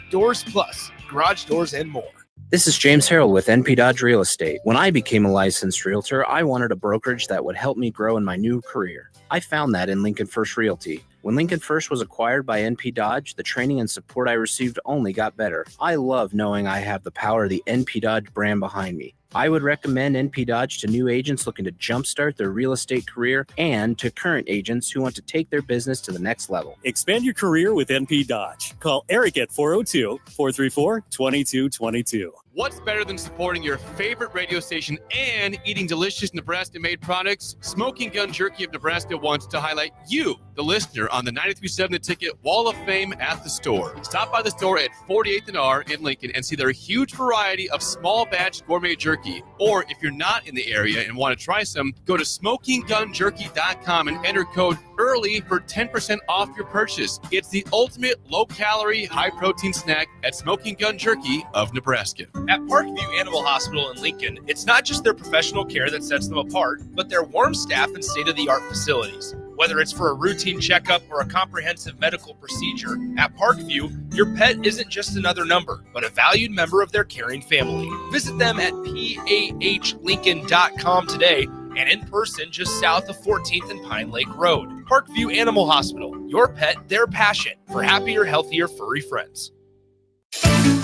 Doors Plus, garage doors and more. This is James Harrell with NP Dodge Real Estate. When I became a licensed realtor, I wanted a brokerage that would help me grow in my new career. I found that in Lincoln First Realty. When Lincoln First was acquired by NP Dodge, the training and support I received only got better. I love knowing I have the power of the NP Dodge brand behind me. I would recommend NP Dodge to new agents looking to jumpstart their real estate career and to current agents who want to take their business to the next level. Expand your career with NP Dodge. Call Eric at 402-434-2222. What's better than supporting your favorite radio station and eating delicious Nebraska-made products? Smoking Gun Jerky of Nebraska wants to highlight you, the listener, on the 93.7 The Ticket Wall of Fame at the store. Stop by the store at 48th and R in Lincoln and see their huge variety of small batch gourmet jerky. Or if you're not in the area and want to try some, go to SmokingGunJerky.com and enter code EARLY for 10% off your purchase. It's the ultimate low-calorie, high-protein snack at Smoking Gun Jerky of Nebraska. At Parkview Animal Hospital in Lincoln, it's not just their professional care that sets them apart, but their warm staff and state-of-the-art facilities. Whether it's for a routine checkup or a comprehensive medical procedure, at Parkview, your pet isn't just another number, but a valued member of their caring family. Visit them at PAHLincoln.com today and in person just south of 14th and Pine Lake Road. Parkview Animal Hospital, your pet, their passion for happier, healthier, furry friends.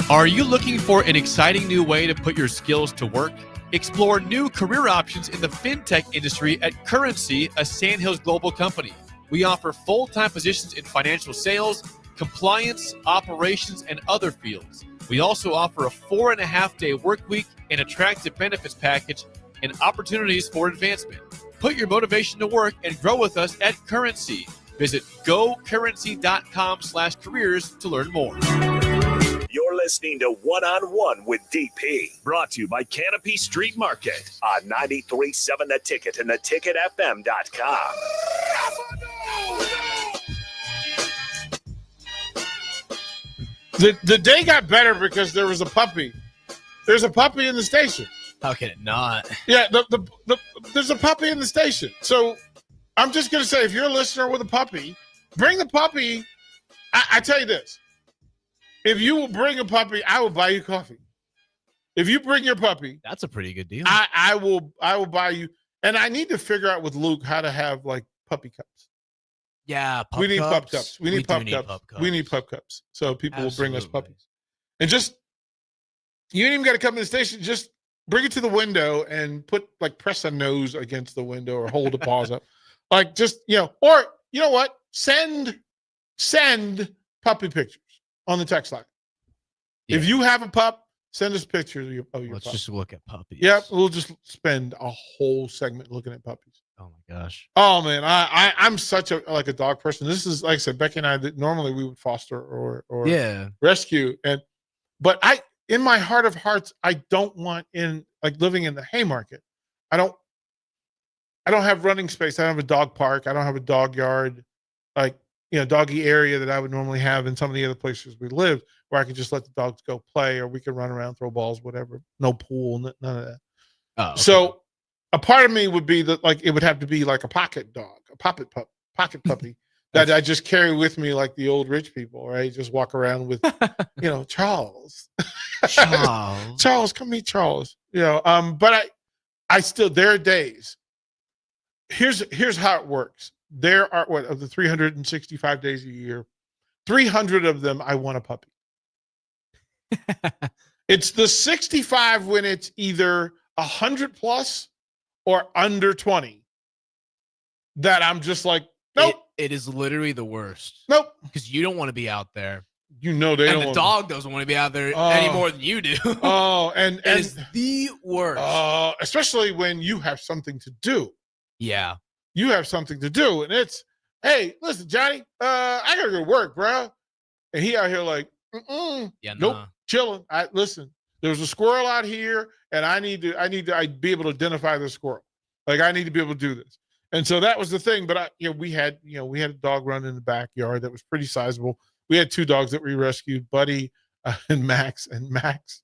Are you looking for an exciting new way to put your skills to work? Explore new career options in the fintech industry at Currency, a Sandhills Global company. We offer full-time positions in financial sales, compliance, operations, and other fields. We also offer a 4.5-day work week, an attractive benefits package, and opportunities for advancement. Put your motivation to work and grow with us at Currency. Visit gocurrency.com/careers to learn more. You're listening to One on One with DP, brought to you by Canopy Street Market on 93.7 The Ticket and theticketfm.com. The day got better because there was a puppy. There's a puppy in the station. How can it not? Yeah, there's a puppy in the station. So I'm just going to say, if you're a listener with a puppy, bring the puppy. I tell you this. If you will bring a puppy, I will buy you coffee. If you bring your puppy, that's a pretty good deal. I will buy you. And I need to figure out with Luke how to have like puppy cups. Yeah, we need pup cups. We need pup cups. Pup cups. We need pup cups. So people will bring us Absolutely. puppies. And just, you ain't even got to come to the station. Just bring it to the window and press a nose against the window or hold the paws up. Like just, or you know what? Send puppy pictures on the text line. Yeah. If you have a pup, send us pictures of your Let's pup. just look at puppies. Yep, we'll just spend a whole segment looking at puppies. Oh my gosh. Oh man, I'm such a dog person. This is, like I said, Becky and I, that normally we would foster or rescue, but in my heart of hearts, I don't want living in the Haymarket. I don't have running space. I don't have a dog park. I don't have a dog yard, doggy area that I would normally have in some of the other places we live, where I could just let the dogs go play, or we could run around, throw balls, whatever. No pool, none of that. Oh, okay. So a part of me would be that it would have to be like a pocket dog, a pocket puppy that I just carry with me like the old rich people, right? Just walk around with, Charles. Charles, come meet Charles. But I still, there are days. Here's how it works. There are of the 365 days a year, 300 of them I want a puppy. It's the 65 when it's either 100 plus or under 20 that I'm just like, nope. It is literally the worst. Nope. Because you don't want to be out there. They and don't. The dog doesn't want to be out there any more than you do. And it's the worst. Especially when you have something to do. Yeah. You have something to do, and it's, hey, listen, Johnny, I gotta go to work, bro. And he out here like, nope, chilling. Listen, there's a squirrel out here, and I need to be able to identify the squirrel. Like, I need to be able to do this. And so that was the thing. But we had a dog run in the backyard that was pretty sizable. We had two dogs that we rescued, Buddy and Max. And Max,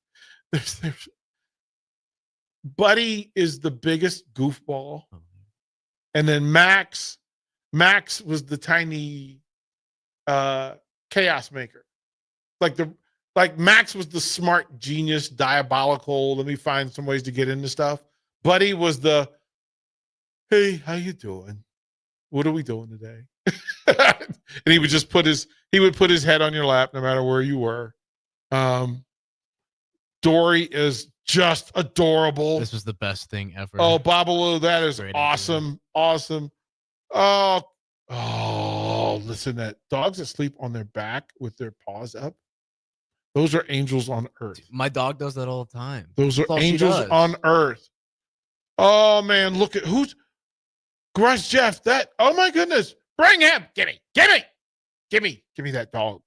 Buddy is the biggest goofball. And then Max was the tiny chaos maker. Like Max was the smart genius, diabolical, let me find some ways to get into stuff. Buddy was the, hey, how you doing? What are we doing today? And he would just put his head on your lap no matter where you were. Dory is just adorable. This was the best thing ever. Oh, Babalu, that is Great awesome. Awesome. Oh, listen, that dogs that sleep on their back with their paws up, those are angels on earth. My dog does that all the time. Those are That's all she angels does. on earth. Oh man, look at Grush Jeff. Oh my goodness. Bring him. Give me that dog.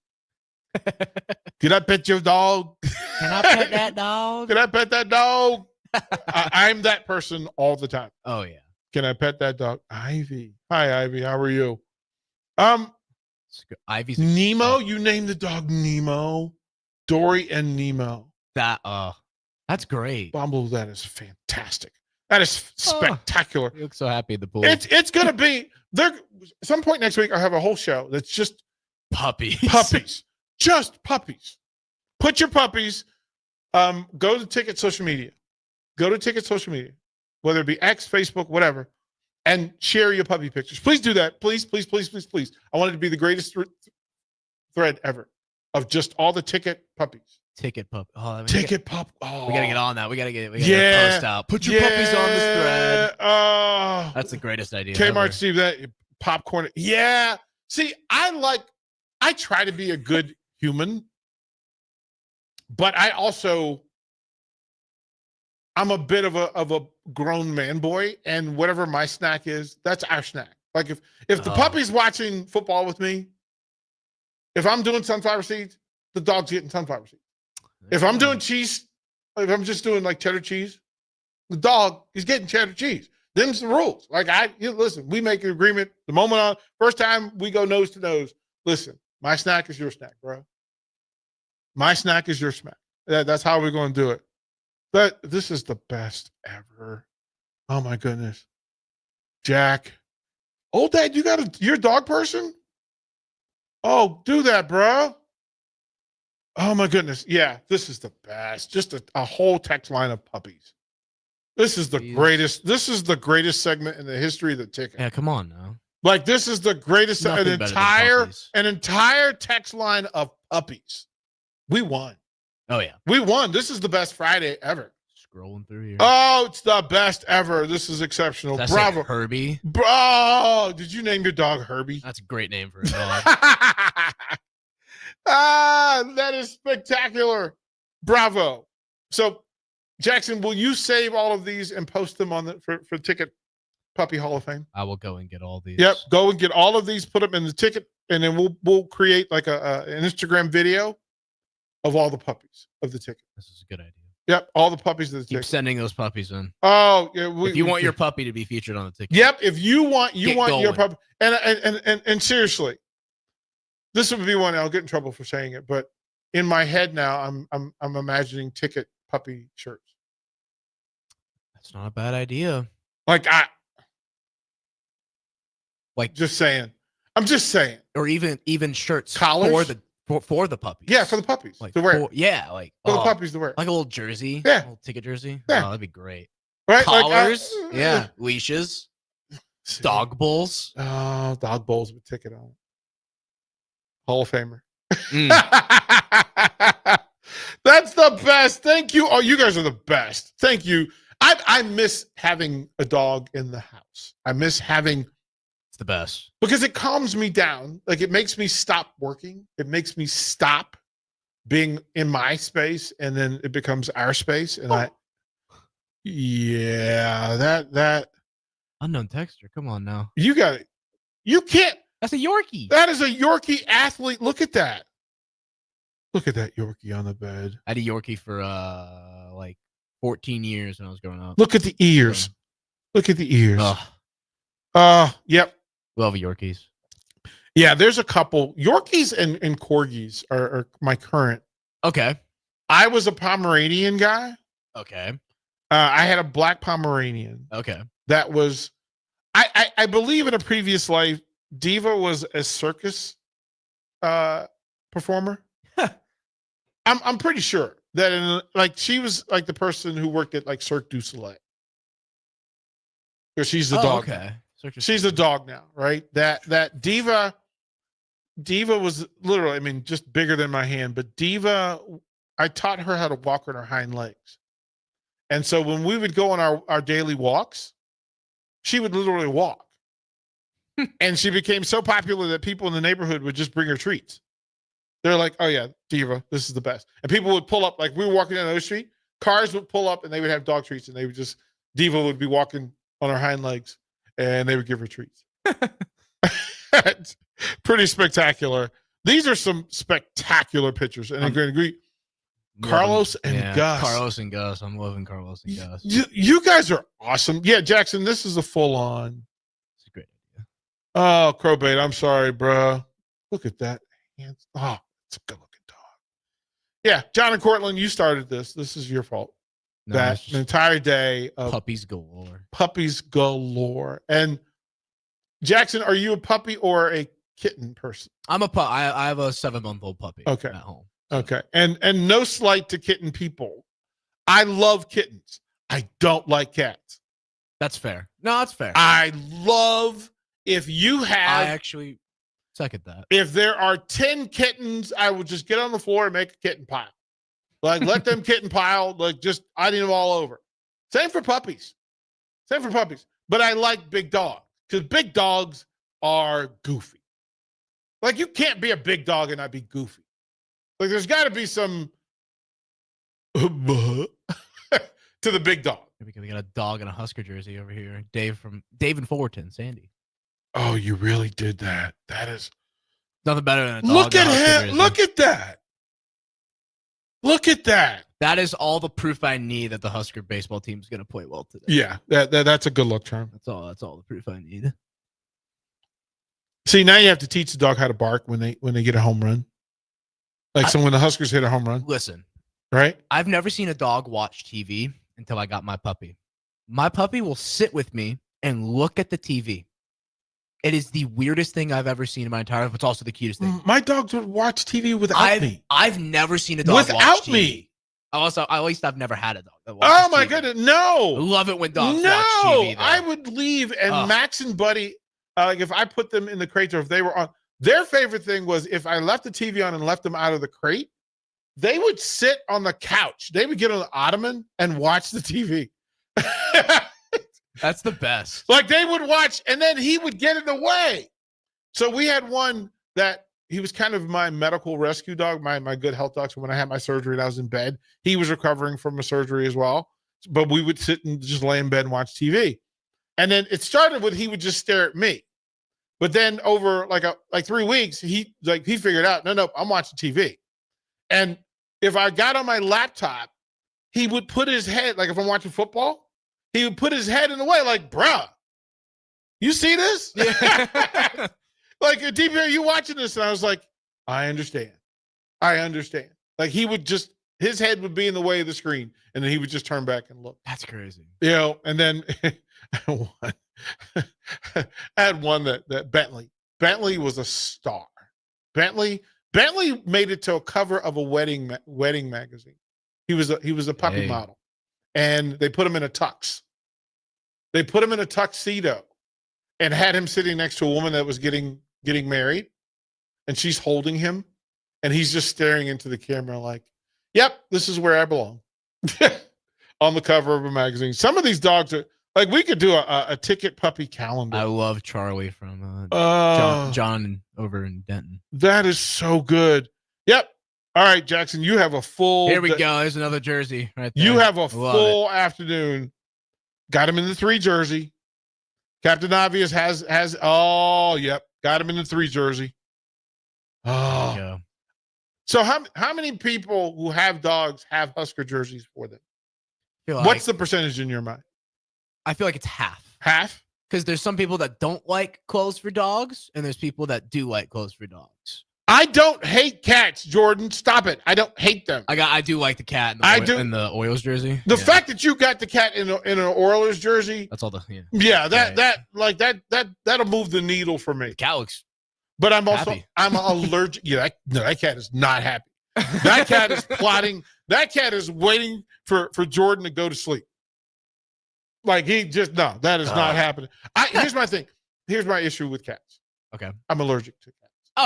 Can I pet your dog? Can I pet that dog? Can I pet that dog? I'm that person all the time. Oh yeah. Can I pet that dog? Ivy. Hi, Ivy. How are you? Ivy's Nemo. You named the dog Nemo. Dory and Nemo. That's great. Bumble, that is fantastic. That is spectacular. You look so happy at the pool. It's gonna be there. Some point next week, I'll have a whole show that's just puppies. Puppies. Just puppies. Put your puppies. Go to Ticket social media. Go to Ticket social media, whether it be X, Facebook, whatever, and share your puppy pictures. Please do that. Please, please, please, please, please. I want it to be the greatest thread ever of just all the Ticket puppies. Ticket pup. Ticket pup. Oh, we gotta get on that. We gotta post out. Put your puppies on this thread. That's the greatest idea. Kmart ever. Steve, that popcorn. Yeah. See, I I try to be a good human, but I'm a bit of a grown man boy, and whatever my snack is, that's our snack. Like if the puppy's watching football with me, if I'm doing sunflower seeds, the dog's getting sunflower seeds. If I'm doing cheese, if I'm just doing like cheddar cheese, the dog is getting cheddar cheese. Them's the rules. Like listen, we make an agreement. The moment first time we go nose to nose, listen, my snack is your snack, bro. My snack is your snack. That's how we're going to do it. But this is the best ever. Oh my goodness. Jack. Old Dad, you're a dog person? Oh, do that, bro. Oh my goodness. Yeah, this is the best. Just a whole text line of puppies. This is the greatest. This is the greatest segment in the history of the ticket. Yeah, come on now. Like this is the greatest. An entire text line of puppies. We won. Oh yeah, we won. This is the best Friday ever. Scrolling through here. Oh, it's the best ever. This is exceptional. That's Bravo, like Herbie. Bro, did you name your dog Herbie? That's a great name for a dog. That is spectacular. Bravo. So, Jackson, will you save all of these and post them on for Ticket Puppy Hall of Fame? I will go and get all these. Yep, go and get all of these, put them in the ticket, and then we'll create like an Instagram video of all the puppies of the ticket. This is a good idea. Yep, all the puppies of the ticket. Keep sending those puppies in. Oh, yeah. If you want your puppy to be featured on the ticket. Yep, if you want your going. puppy, and seriously, this would be one I'll get in trouble for saying it, but in my head now, I'm imagining ticket puppy shirts. That's not a bad idea. Like just saying. I'm just saying. Or even shirts collars for the puppies. Yeah, for the puppies like to wear. For the puppies to wear. Like a little jersey. Yeah. A little ticket jersey. Yeah. Oh, that'd be great. Right? Collars. Yeah. Leashes. Dog bowls. Oh, dog bowls with ticket on it. Hall of Famer. That's the best. Thank you. Oh, you guys are the best. Thank you. I miss having a dog in the house. I miss having. It's the best because it calms me down. Like it makes me stop working. It makes me stop being in my space, and then it becomes our space. And that unknown texture. Come on now. You got it. You can't. That's a Yorkie. That is a Yorkie athlete. Look at that. Look at that Yorkie on the bed. I had a Yorkie for like 14 years when I was growing up. Look at the ears. Look at the ears. Yep. Love Yorkies. Yeah, there's a couple. Yorkies and Corgis are my current. Okay. I was a Pomeranian guy. Okay. I had a black Pomeranian. Okay. That was, I believe in a previous life, Diva was a circus performer. I'm pretty sure that she was like the person who worked at like Cirque du Soleil. Because she's the dog. Okay. She's a dog now, right? That Diva was literally, I mean, just bigger than my hand, but Diva, I taught her how to walk on her hind legs. And so when we would go on our daily walks, she would literally walk. And she became so popular that people in the neighborhood would just bring her treats. They're like, oh yeah, Diva, this is the best. And people would pull up, like we were walking down the street, cars would pull up and they would have dog treats, and they would just, Diva would be walking on her hind legs and they would give her treats. Pretty spectacular. These are some spectacular pictures. And I agree. Carlos and Gus. Carlos and Gus. I'm loving Carlos and Gus. You guys are awesome. Yeah, Jackson, this is a full-on. It's a great idea. Oh, Crowbait, I'm sorry, bro. Look at that. Oh, it's a good-looking dog. Yeah, John and Cortland, you started this. This is your fault. No, that an entire day of puppies galore. Puppies galore. And Jackson, are you a puppy or a kitten person? I'm a pup. I have a 7-month-old puppy at home. Okay. And no slight to kitten people. I love kittens. I don't like cats. That's fair. No, that's fair. I love if you have. I actually second that. If there are 10 kittens, I would just get on the floor and make a kitten pile. Like let them kitten pile, like just I need them all over. Same for puppies. But I like big dogs because big dogs are goofy. Like, you can't be a big dog and not be goofy. Like, there's got to be some to the big dog. We got a dog in a Husker jersey over here. Dave in Fullerton, Sandy. Oh, you really did that. That is nothing better than a dog. Look at him. Jersey. Look at that. Look at that. That is all the proof I need that the Husker baseball team is going to play well today. Yeah, that's a good look, Charm. That's all the proof I need. See, now you have to teach the dog how to bark when they get a home run. Like, so when the Huskers hit a home run. Listen. Right? I've never seen a dog watch TV until I got my puppy. My puppy will sit with me and look at the TV. It is the weirdest thing I've ever seen in my entire life. It's also the cutest thing. My dogs would watch TV without me. I've never seen a dog without watch TV. Me. Also, at least I've never had a dog that watches TV. Goodness, no! I love it when dogs watch TV. No, I would leave, and Max and Buddy, like if I put them in the crate or if they were on, their favorite thing was if I left the TV on and left them out of the crate, they would sit on the couch. They would get on the ottoman and watch the TV. That's the best. Like they would watch, and then he would get in the way. So we had one that he was kind of my medical rescue dog, my good health dog. So when I had my surgery and I was in bed, he was recovering from a surgery as well. But we would sit and just lay in bed and watch TV. And then it started with he would just stare at me. But then over like 3 weeks, he figured out, no, I'm watching TV. And if I got on my laptop, he would put his head, like if I'm watching football, he would put his head in the way, like, bruh, you see this? Yeah. Like, DP, are you watching this? And I was like, I understand. Like, he would just, his head would be in the way of the screen, and then he would just turn back and look. That's crazy. You know, and then I had one that Bentley. Bentley was a star. Bentley made it to a cover of a wedding magazine. He was a puppy model, and they put him in a tux. They put him in a tuxedo, and had him sitting next to a woman that was getting married, and she's holding him, and he's just staring into the camera like, "Yep, this is where I belong." On the cover of a magazine. Some of these dogs are like, we could do a ticket puppy calendar. I love Charlie from John over in Denton. That is so good. Yep. All right, Jackson, you have a full. Here we go. There's another jersey right there. You have a full afternoon. Got him in the 3 jersey. Captain Obvious has. Oh, yep. Got him in the 3 jersey. Oh. So how many people who have dogs have Husker jerseys for them? What's the percentage in your mind? I feel like it's half. Half? Because there's some people that don't like clothes for dogs, and there's people that do like clothes for dogs. I don't hate cats, Jordan. Stop it. I don't hate them. I do like the cat in the Oilers jersey. The fact that you got the cat in an Oilers jersey. That's all the that'll move the needle for me. The cat looks. But I'm happy. allergic. Yeah, that cat is not happy. That cat is plotting. That cat is waiting for Jordan to go to sleep. Like that is not happening. Here's my thing. Here's my issue with cats. Okay. I'm allergic to cats.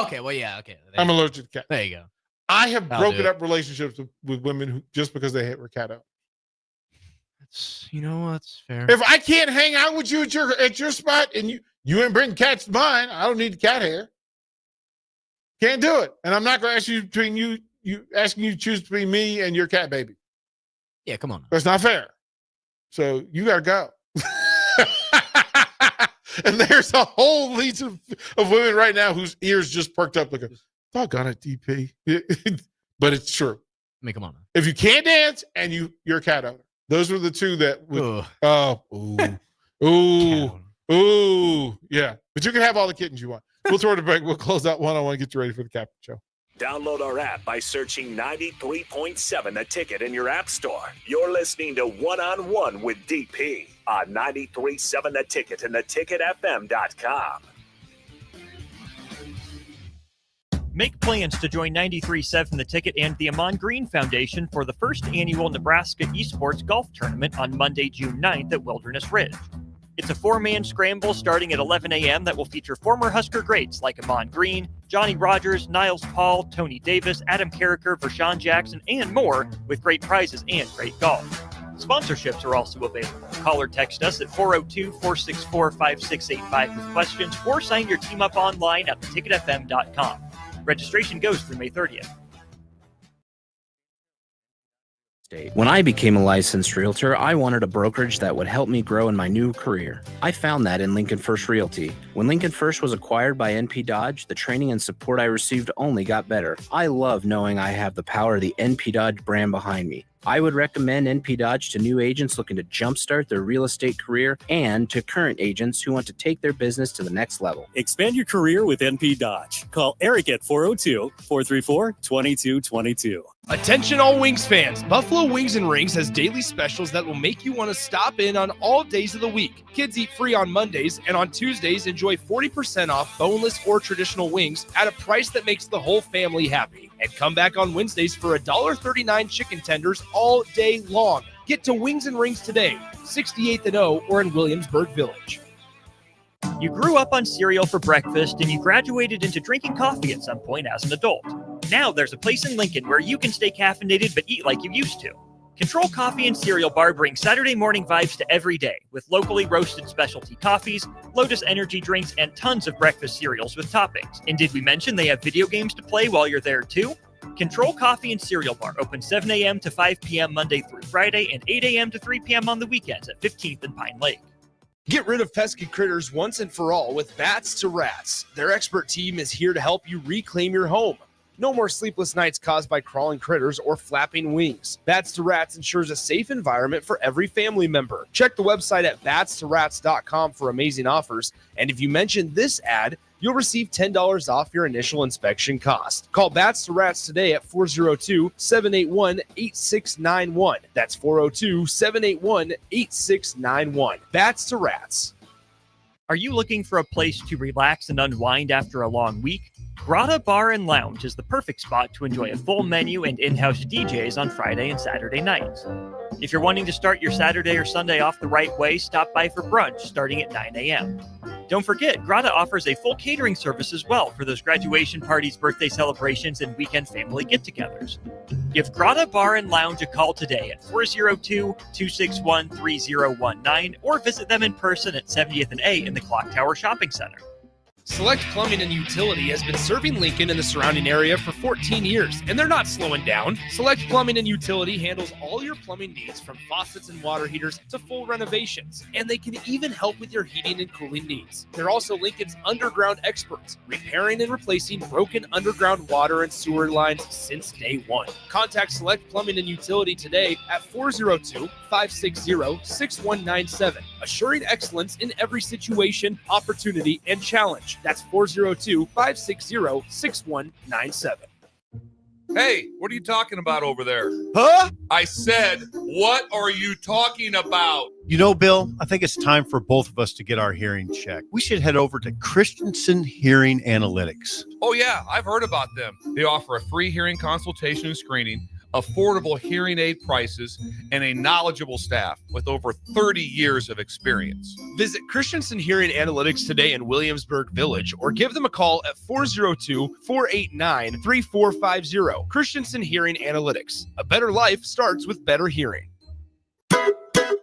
Okay, well, yeah, okay. I'm allergic to cats. There you go. I have broken up relationships with women who just because they were cat owners. That's fair. If I can't hang out with you at your spot and you ain't bring cats to mine, I don't need the cat hair. Can't do it. And I'm not going to ask you asking you to choose between me and your cat baby. Yeah, come on. That's not fair. So you got to go. And there's a whole legion of women right now whose ears just perked up like, doggone it, DP. But it's true. I mean, come on. If you can't dance and you're a cat owner, those were the two that would. Yeah. But you can have all the kittens you want. We'll throw it a break. We'll close out one-on-one. Get you ready for the Captain Show. Download our app by searching 93.7 The Ticket in your app store. You're listening to One-on-One with DP on 93.7 The Ticket and theticketfm.com. Make plans to join 93.7 The Ticket and the Amon Green Foundation for the first annual Nebraska Esports Golf Tournament on Monday, June 9th at Wilderness Ridge. It's a 4-man scramble starting at 11 a.m. that will feature former Husker greats like Amon Green, Johnny Rogers, Niles Paul, Tony Davis, Adam Carricker, Vershawn Jackson, and more, with great prizes and great golf. Sponsorships are also available. Call or text us at 402-464-5685 with questions, or sign your team up online at theticketfm.com. Registration goes through May 30th. When I became a licensed realtor, I wanted a brokerage that would help me grow in my new career. I found that in Lincoln First Realty. When Lincoln First was acquired by NP Dodge, the training and support I received only got better. I love knowing I have the power of the NP Dodge brand behind me. I would recommend NP Dodge to new agents looking to jumpstart their real estate career and to current agents who want to take their business to the next level. Expand your career with NP Dodge. Call Eric at 402-434-2222. Attention all Wings fans, Buffalo Wings and Rings has daily specials that will make you want to stop in on all days of the week. Kids eat free on Mondays, and on Tuesdays enjoy 40% off boneless or traditional wings at a price that makes the whole family happy. And come back on Wednesdays for $1.39 chicken tenders all day long. Get to Wings and Rings today, 68th and O, or in Williamsburg Village. You grew up on cereal for breakfast and you graduated into drinking coffee at some point as an adult. Now there's a place in Lincoln where you can stay caffeinated but eat like you used to. Control Coffee and Cereal Bar brings Saturday morning vibes to every day with locally roasted specialty coffees, Lotus energy drinks, and tons of breakfast cereals with toppings. And did we mention they have video games to play while you're there too? Control Coffee and Cereal Bar open 7 a.m. to 5 p.m. Monday through Friday and 8 a.m. to 3 p.m. on the weekends at 15th and Pine Lake. Get rid of pesky critters once and for all with Bats to Rats. Their expert team is here to help you reclaim your home. No more sleepless nights caused by crawling critters or flapping wings. Bats to Rats ensures a safe environment for every family member. Check the website at batstoRats.com for amazing offers. And if you mention this ad, you'll receive $10 off your initial inspection cost. Call Bats to Rats today at 402-781-8691. That's 402-781-8691. Bats to Rats. Are you looking for a place to relax and unwind after a long week? Grotto Bar and Lounge is the perfect spot to enjoy a full menu and in-house DJs on Friday and Saturday nights. If you're wanting to start your Saturday or Sunday off the right way, stop by for brunch starting at 9 a.m. Don't forget, Grotto offers a full catering service as well for those graduation parties, birthday celebrations, and weekend family get-togethers. Give Grotto Bar and Lounge a call today at 402-261-3019 or visit them in person at 70th and A in the Clock Tower Shopping Center. Select Plumbing and Utility has been serving Lincoln and the surrounding area for 14 years, and they're not slowing down. Select Plumbing and Utility handles all your plumbing needs from faucets and water heaters to full renovations, and they can even help with your heating and cooling needs. They're also Lincoln's underground experts, repairing and replacing broken underground water and sewer lines since day one. Contact Select Plumbing and Utility today at 402-560-6197, assuring excellence in every situation, opportunity, and challenge. That's 402-560-6197. Hey, what are you talking about over there? Huh? I said, what are you talking about? You know, Bill, I think it's time for both of us to get our hearing checked. We should head over to Christensen Hearing Analytics. Oh, yeah, I've heard about them. They offer a free hearing consultation and screening, affordable hearing aid prices, and a knowledgeable staff with over 30 years of experience. Visit Christensen Hearing Analytics today in Williamsburg Village or give them a call at 402-489-3450. Christensen Hearing Analytics. A better life starts with better hearing.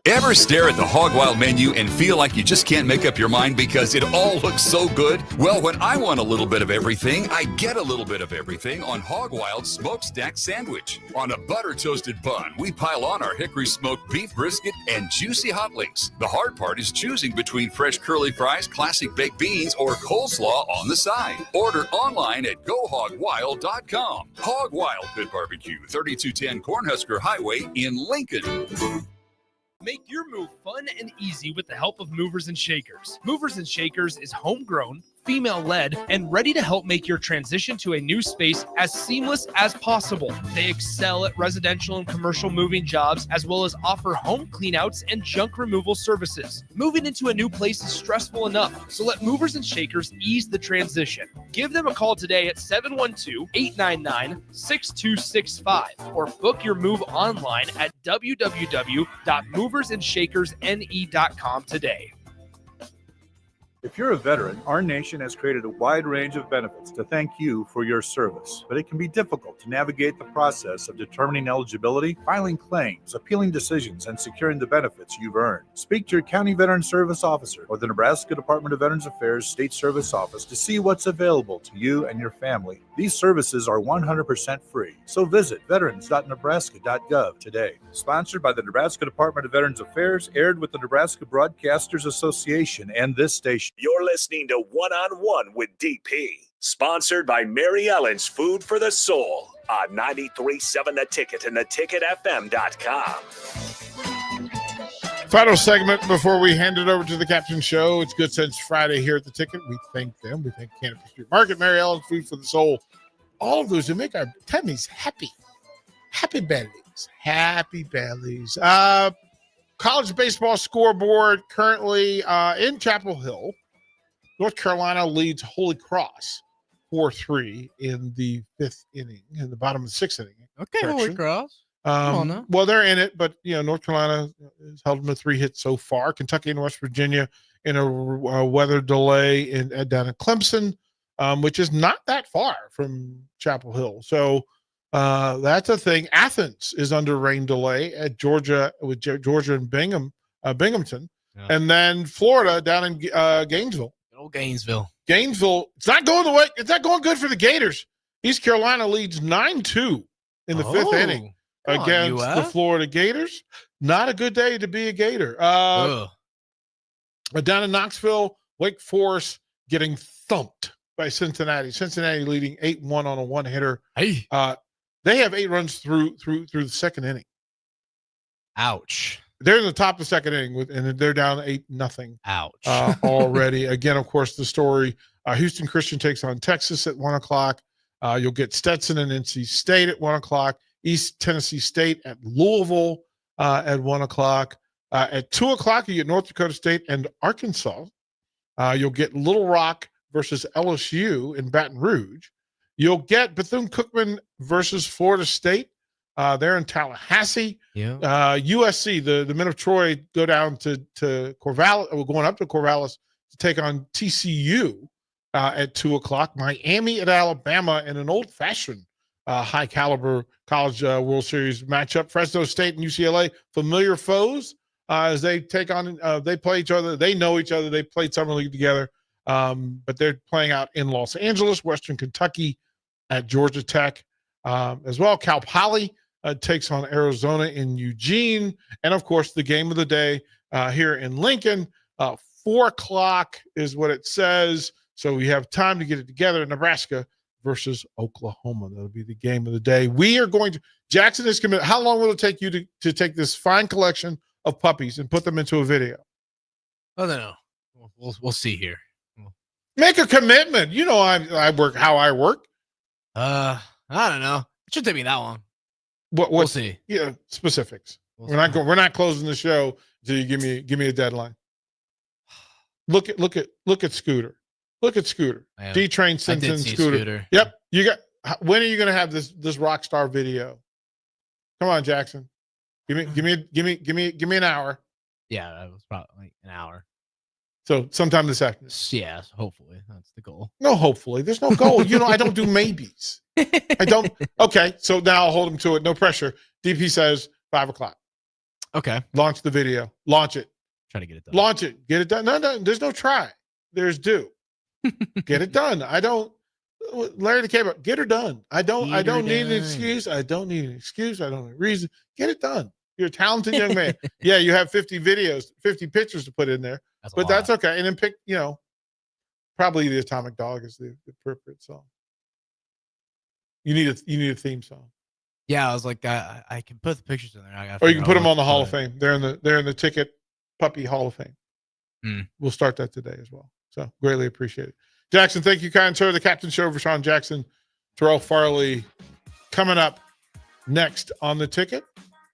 Ever stare at the Hog Wild menu and feel like you just can't make up your mind because it all looks so good? Well, when I want a little bit of everything, I get a little bit of everything on Hog Wild Smokestack Sandwich. On a butter-toasted bun, we pile on our hickory smoked beef brisket and juicy hot links. The hard part is choosing between fresh curly fries, classic baked beans, or coleslaw on the side. Order online at GoHogWild.com. Hog Wild Pit Barbecue, 3210 Cornhusker Highway in Lincoln. Make your move fun and easy with the help of Movers and Shakers. Movers and Shakers is homegrown, female-led, and ready to help make your transition to a new space as seamless as possible. They excel at residential and commercial moving jobs, as well as offer home cleanouts and junk removal services. Moving into a new place is stressful enough, so let Movers and Shakers ease the transition. Give them a call today at 712-899-6265 or book your move online at www.moversandShakersNE.com today. If you're a veteran, our nation has created a wide range of benefits to thank you for your service, but it can be difficult to navigate the process of determining eligibility, filing claims, appealing decisions, and securing the benefits you've earned. Speak to your county veteran service officer or the Nebraska Department of Veterans Affairs State Service Office to see what's available to you and your family. These services are 100% free, so visit veterans.nebraska.gov today. Sponsored by the Nebraska Department of Veterans Affairs, aired with the Nebraska Broadcasters Association and this station. You're listening to One on One with DP, sponsored by Mary Ellen's Food for the Soul on 93.7 The Ticket and theticketfm.com. Final segment before we hand it over to the Captain Show. It's Good Sense Friday here at the Ticket. We thank them. We thank Canopy Street Market, Mary Ellen's Food for the Soul. All of those who make our tummies happy. Happy bellies. Happy bellies. College baseball scoreboard currently in Chapel Hill. North Carolina leads Holy Cross 4-3 in the fifth inning, in the bottom of the sixth inning. Okay, Holy Cross. Come on now. Well, they're in it, but North Carolina has held them to 3 hits so far. Kentucky and West Virginia in a weather delay down in Clemson, which is not that far from Chapel Hill. So that's a thing. Athens is under rain delay at Georgia with Georgia and Binghamton, and then Florida down in Gainesville. Old Gainesville. It's not going the way. It's not going good for the Gators. East Carolina leads 9-2 in the fifth inning against the Florida Gators. Not a good day to be a Gator. Down in Knoxville, Wake Forest getting thumped by Cincinnati. Cincinnati leading 8-1 on a one-hitter. Hey, they have 8 runs through the second inning. Ouch. They're in the top of the second inning, and they're down 8-0. Ouch. Already. Again, of course, the story, Houston Christian takes on Texas at 1 o'clock. You'll get Stetson and NC State at 1 o'clock. East Tennessee State at Louisville at 1 o'clock. At 2 o'clock, you get North Dakota State and Arkansas. You'll get Little Rock versus LSU in Baton Rouge. You'll get Bethune-Cookman versus Florida State. They're in Tallahassee. Yeah. USC, the men of Troy, go down to Corvallis. We're going up to Corvallis to take on TCU at 2 o'clock. Miami at Alabama in an old-fashioned high-caliber college World Series matchup. Fresno State and UCLA, familiar foes as they take on. They play each other. They know each other. They played summer league together, but they're playing out in Los Angeles. Western Kentucky at Georgia Tech as well. Cal Poly takes on Arizona in Eugene. And, of course, the game of the day here in Lincoln. 4 o'clock is what it says. So we have time to get it together. Nebraska versus Oklahoma. That'll be the game of the day. We are going to – Jackson is committed. How long will it take you to take this fine collection of puppies and put them into a video? I don't know. We'll see here. Make a commitment. You know I work how I work. I don't know. It shouldn't take me that long. We'll see. Yeah, specifics. We're not closing the show until you give me a deadline. Look at Scooter. Look at Scooter. D-Train Simpson Scooter. Yep. You got. When are you going to have this rock star video? Come on, Jackson. Give me an hour. Yeah, that was probably like an hour. So sometime this afternoon. Yeah, hopefully that's the goal. No, hopefully there's no goal. I don't do maybes. I don't. Okay, so now I'll hold him to it. No pressure. DP says 5 o'clock. Okay. Launch the video. Launch it. Try to get it done. Launch it. Get it done. No, there's no try. There's do. Get it done. I don't. Larry the Cable. Get her done. I don't need an excuse. I don't need an excuse. I don't need a reason. Get it done. You're a talented young man. Yeah, you have 50 videos, 50 pictures to put in there. That's okay. And then pick, probably the Atomic Dog is the appropriate song. You need a theme song. Yeah, I was like, I can put the pictures in there. Or you can put them on the Hall of Fame. They're in the Ticket Puppy Hall of Fame. We'll start that today as well. So greatly appreciate it. Jackson, thank you, kind sir. The Captain Show, Rashawn Jackson, Terrell Farley, coming up next on the Ticket.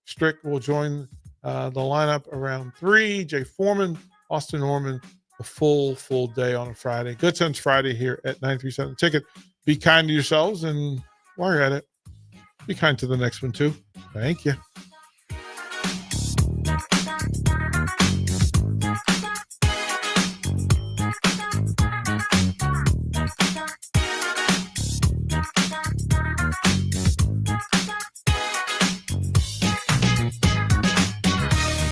Strick will join the lineup around 3. Jay Foreman, Austin Norman, a full day on a Friday. Good Sense Friday here at 937 The Ticket. Be kind to yourselves, and while you're at it, be kind to the next one too. Thank you.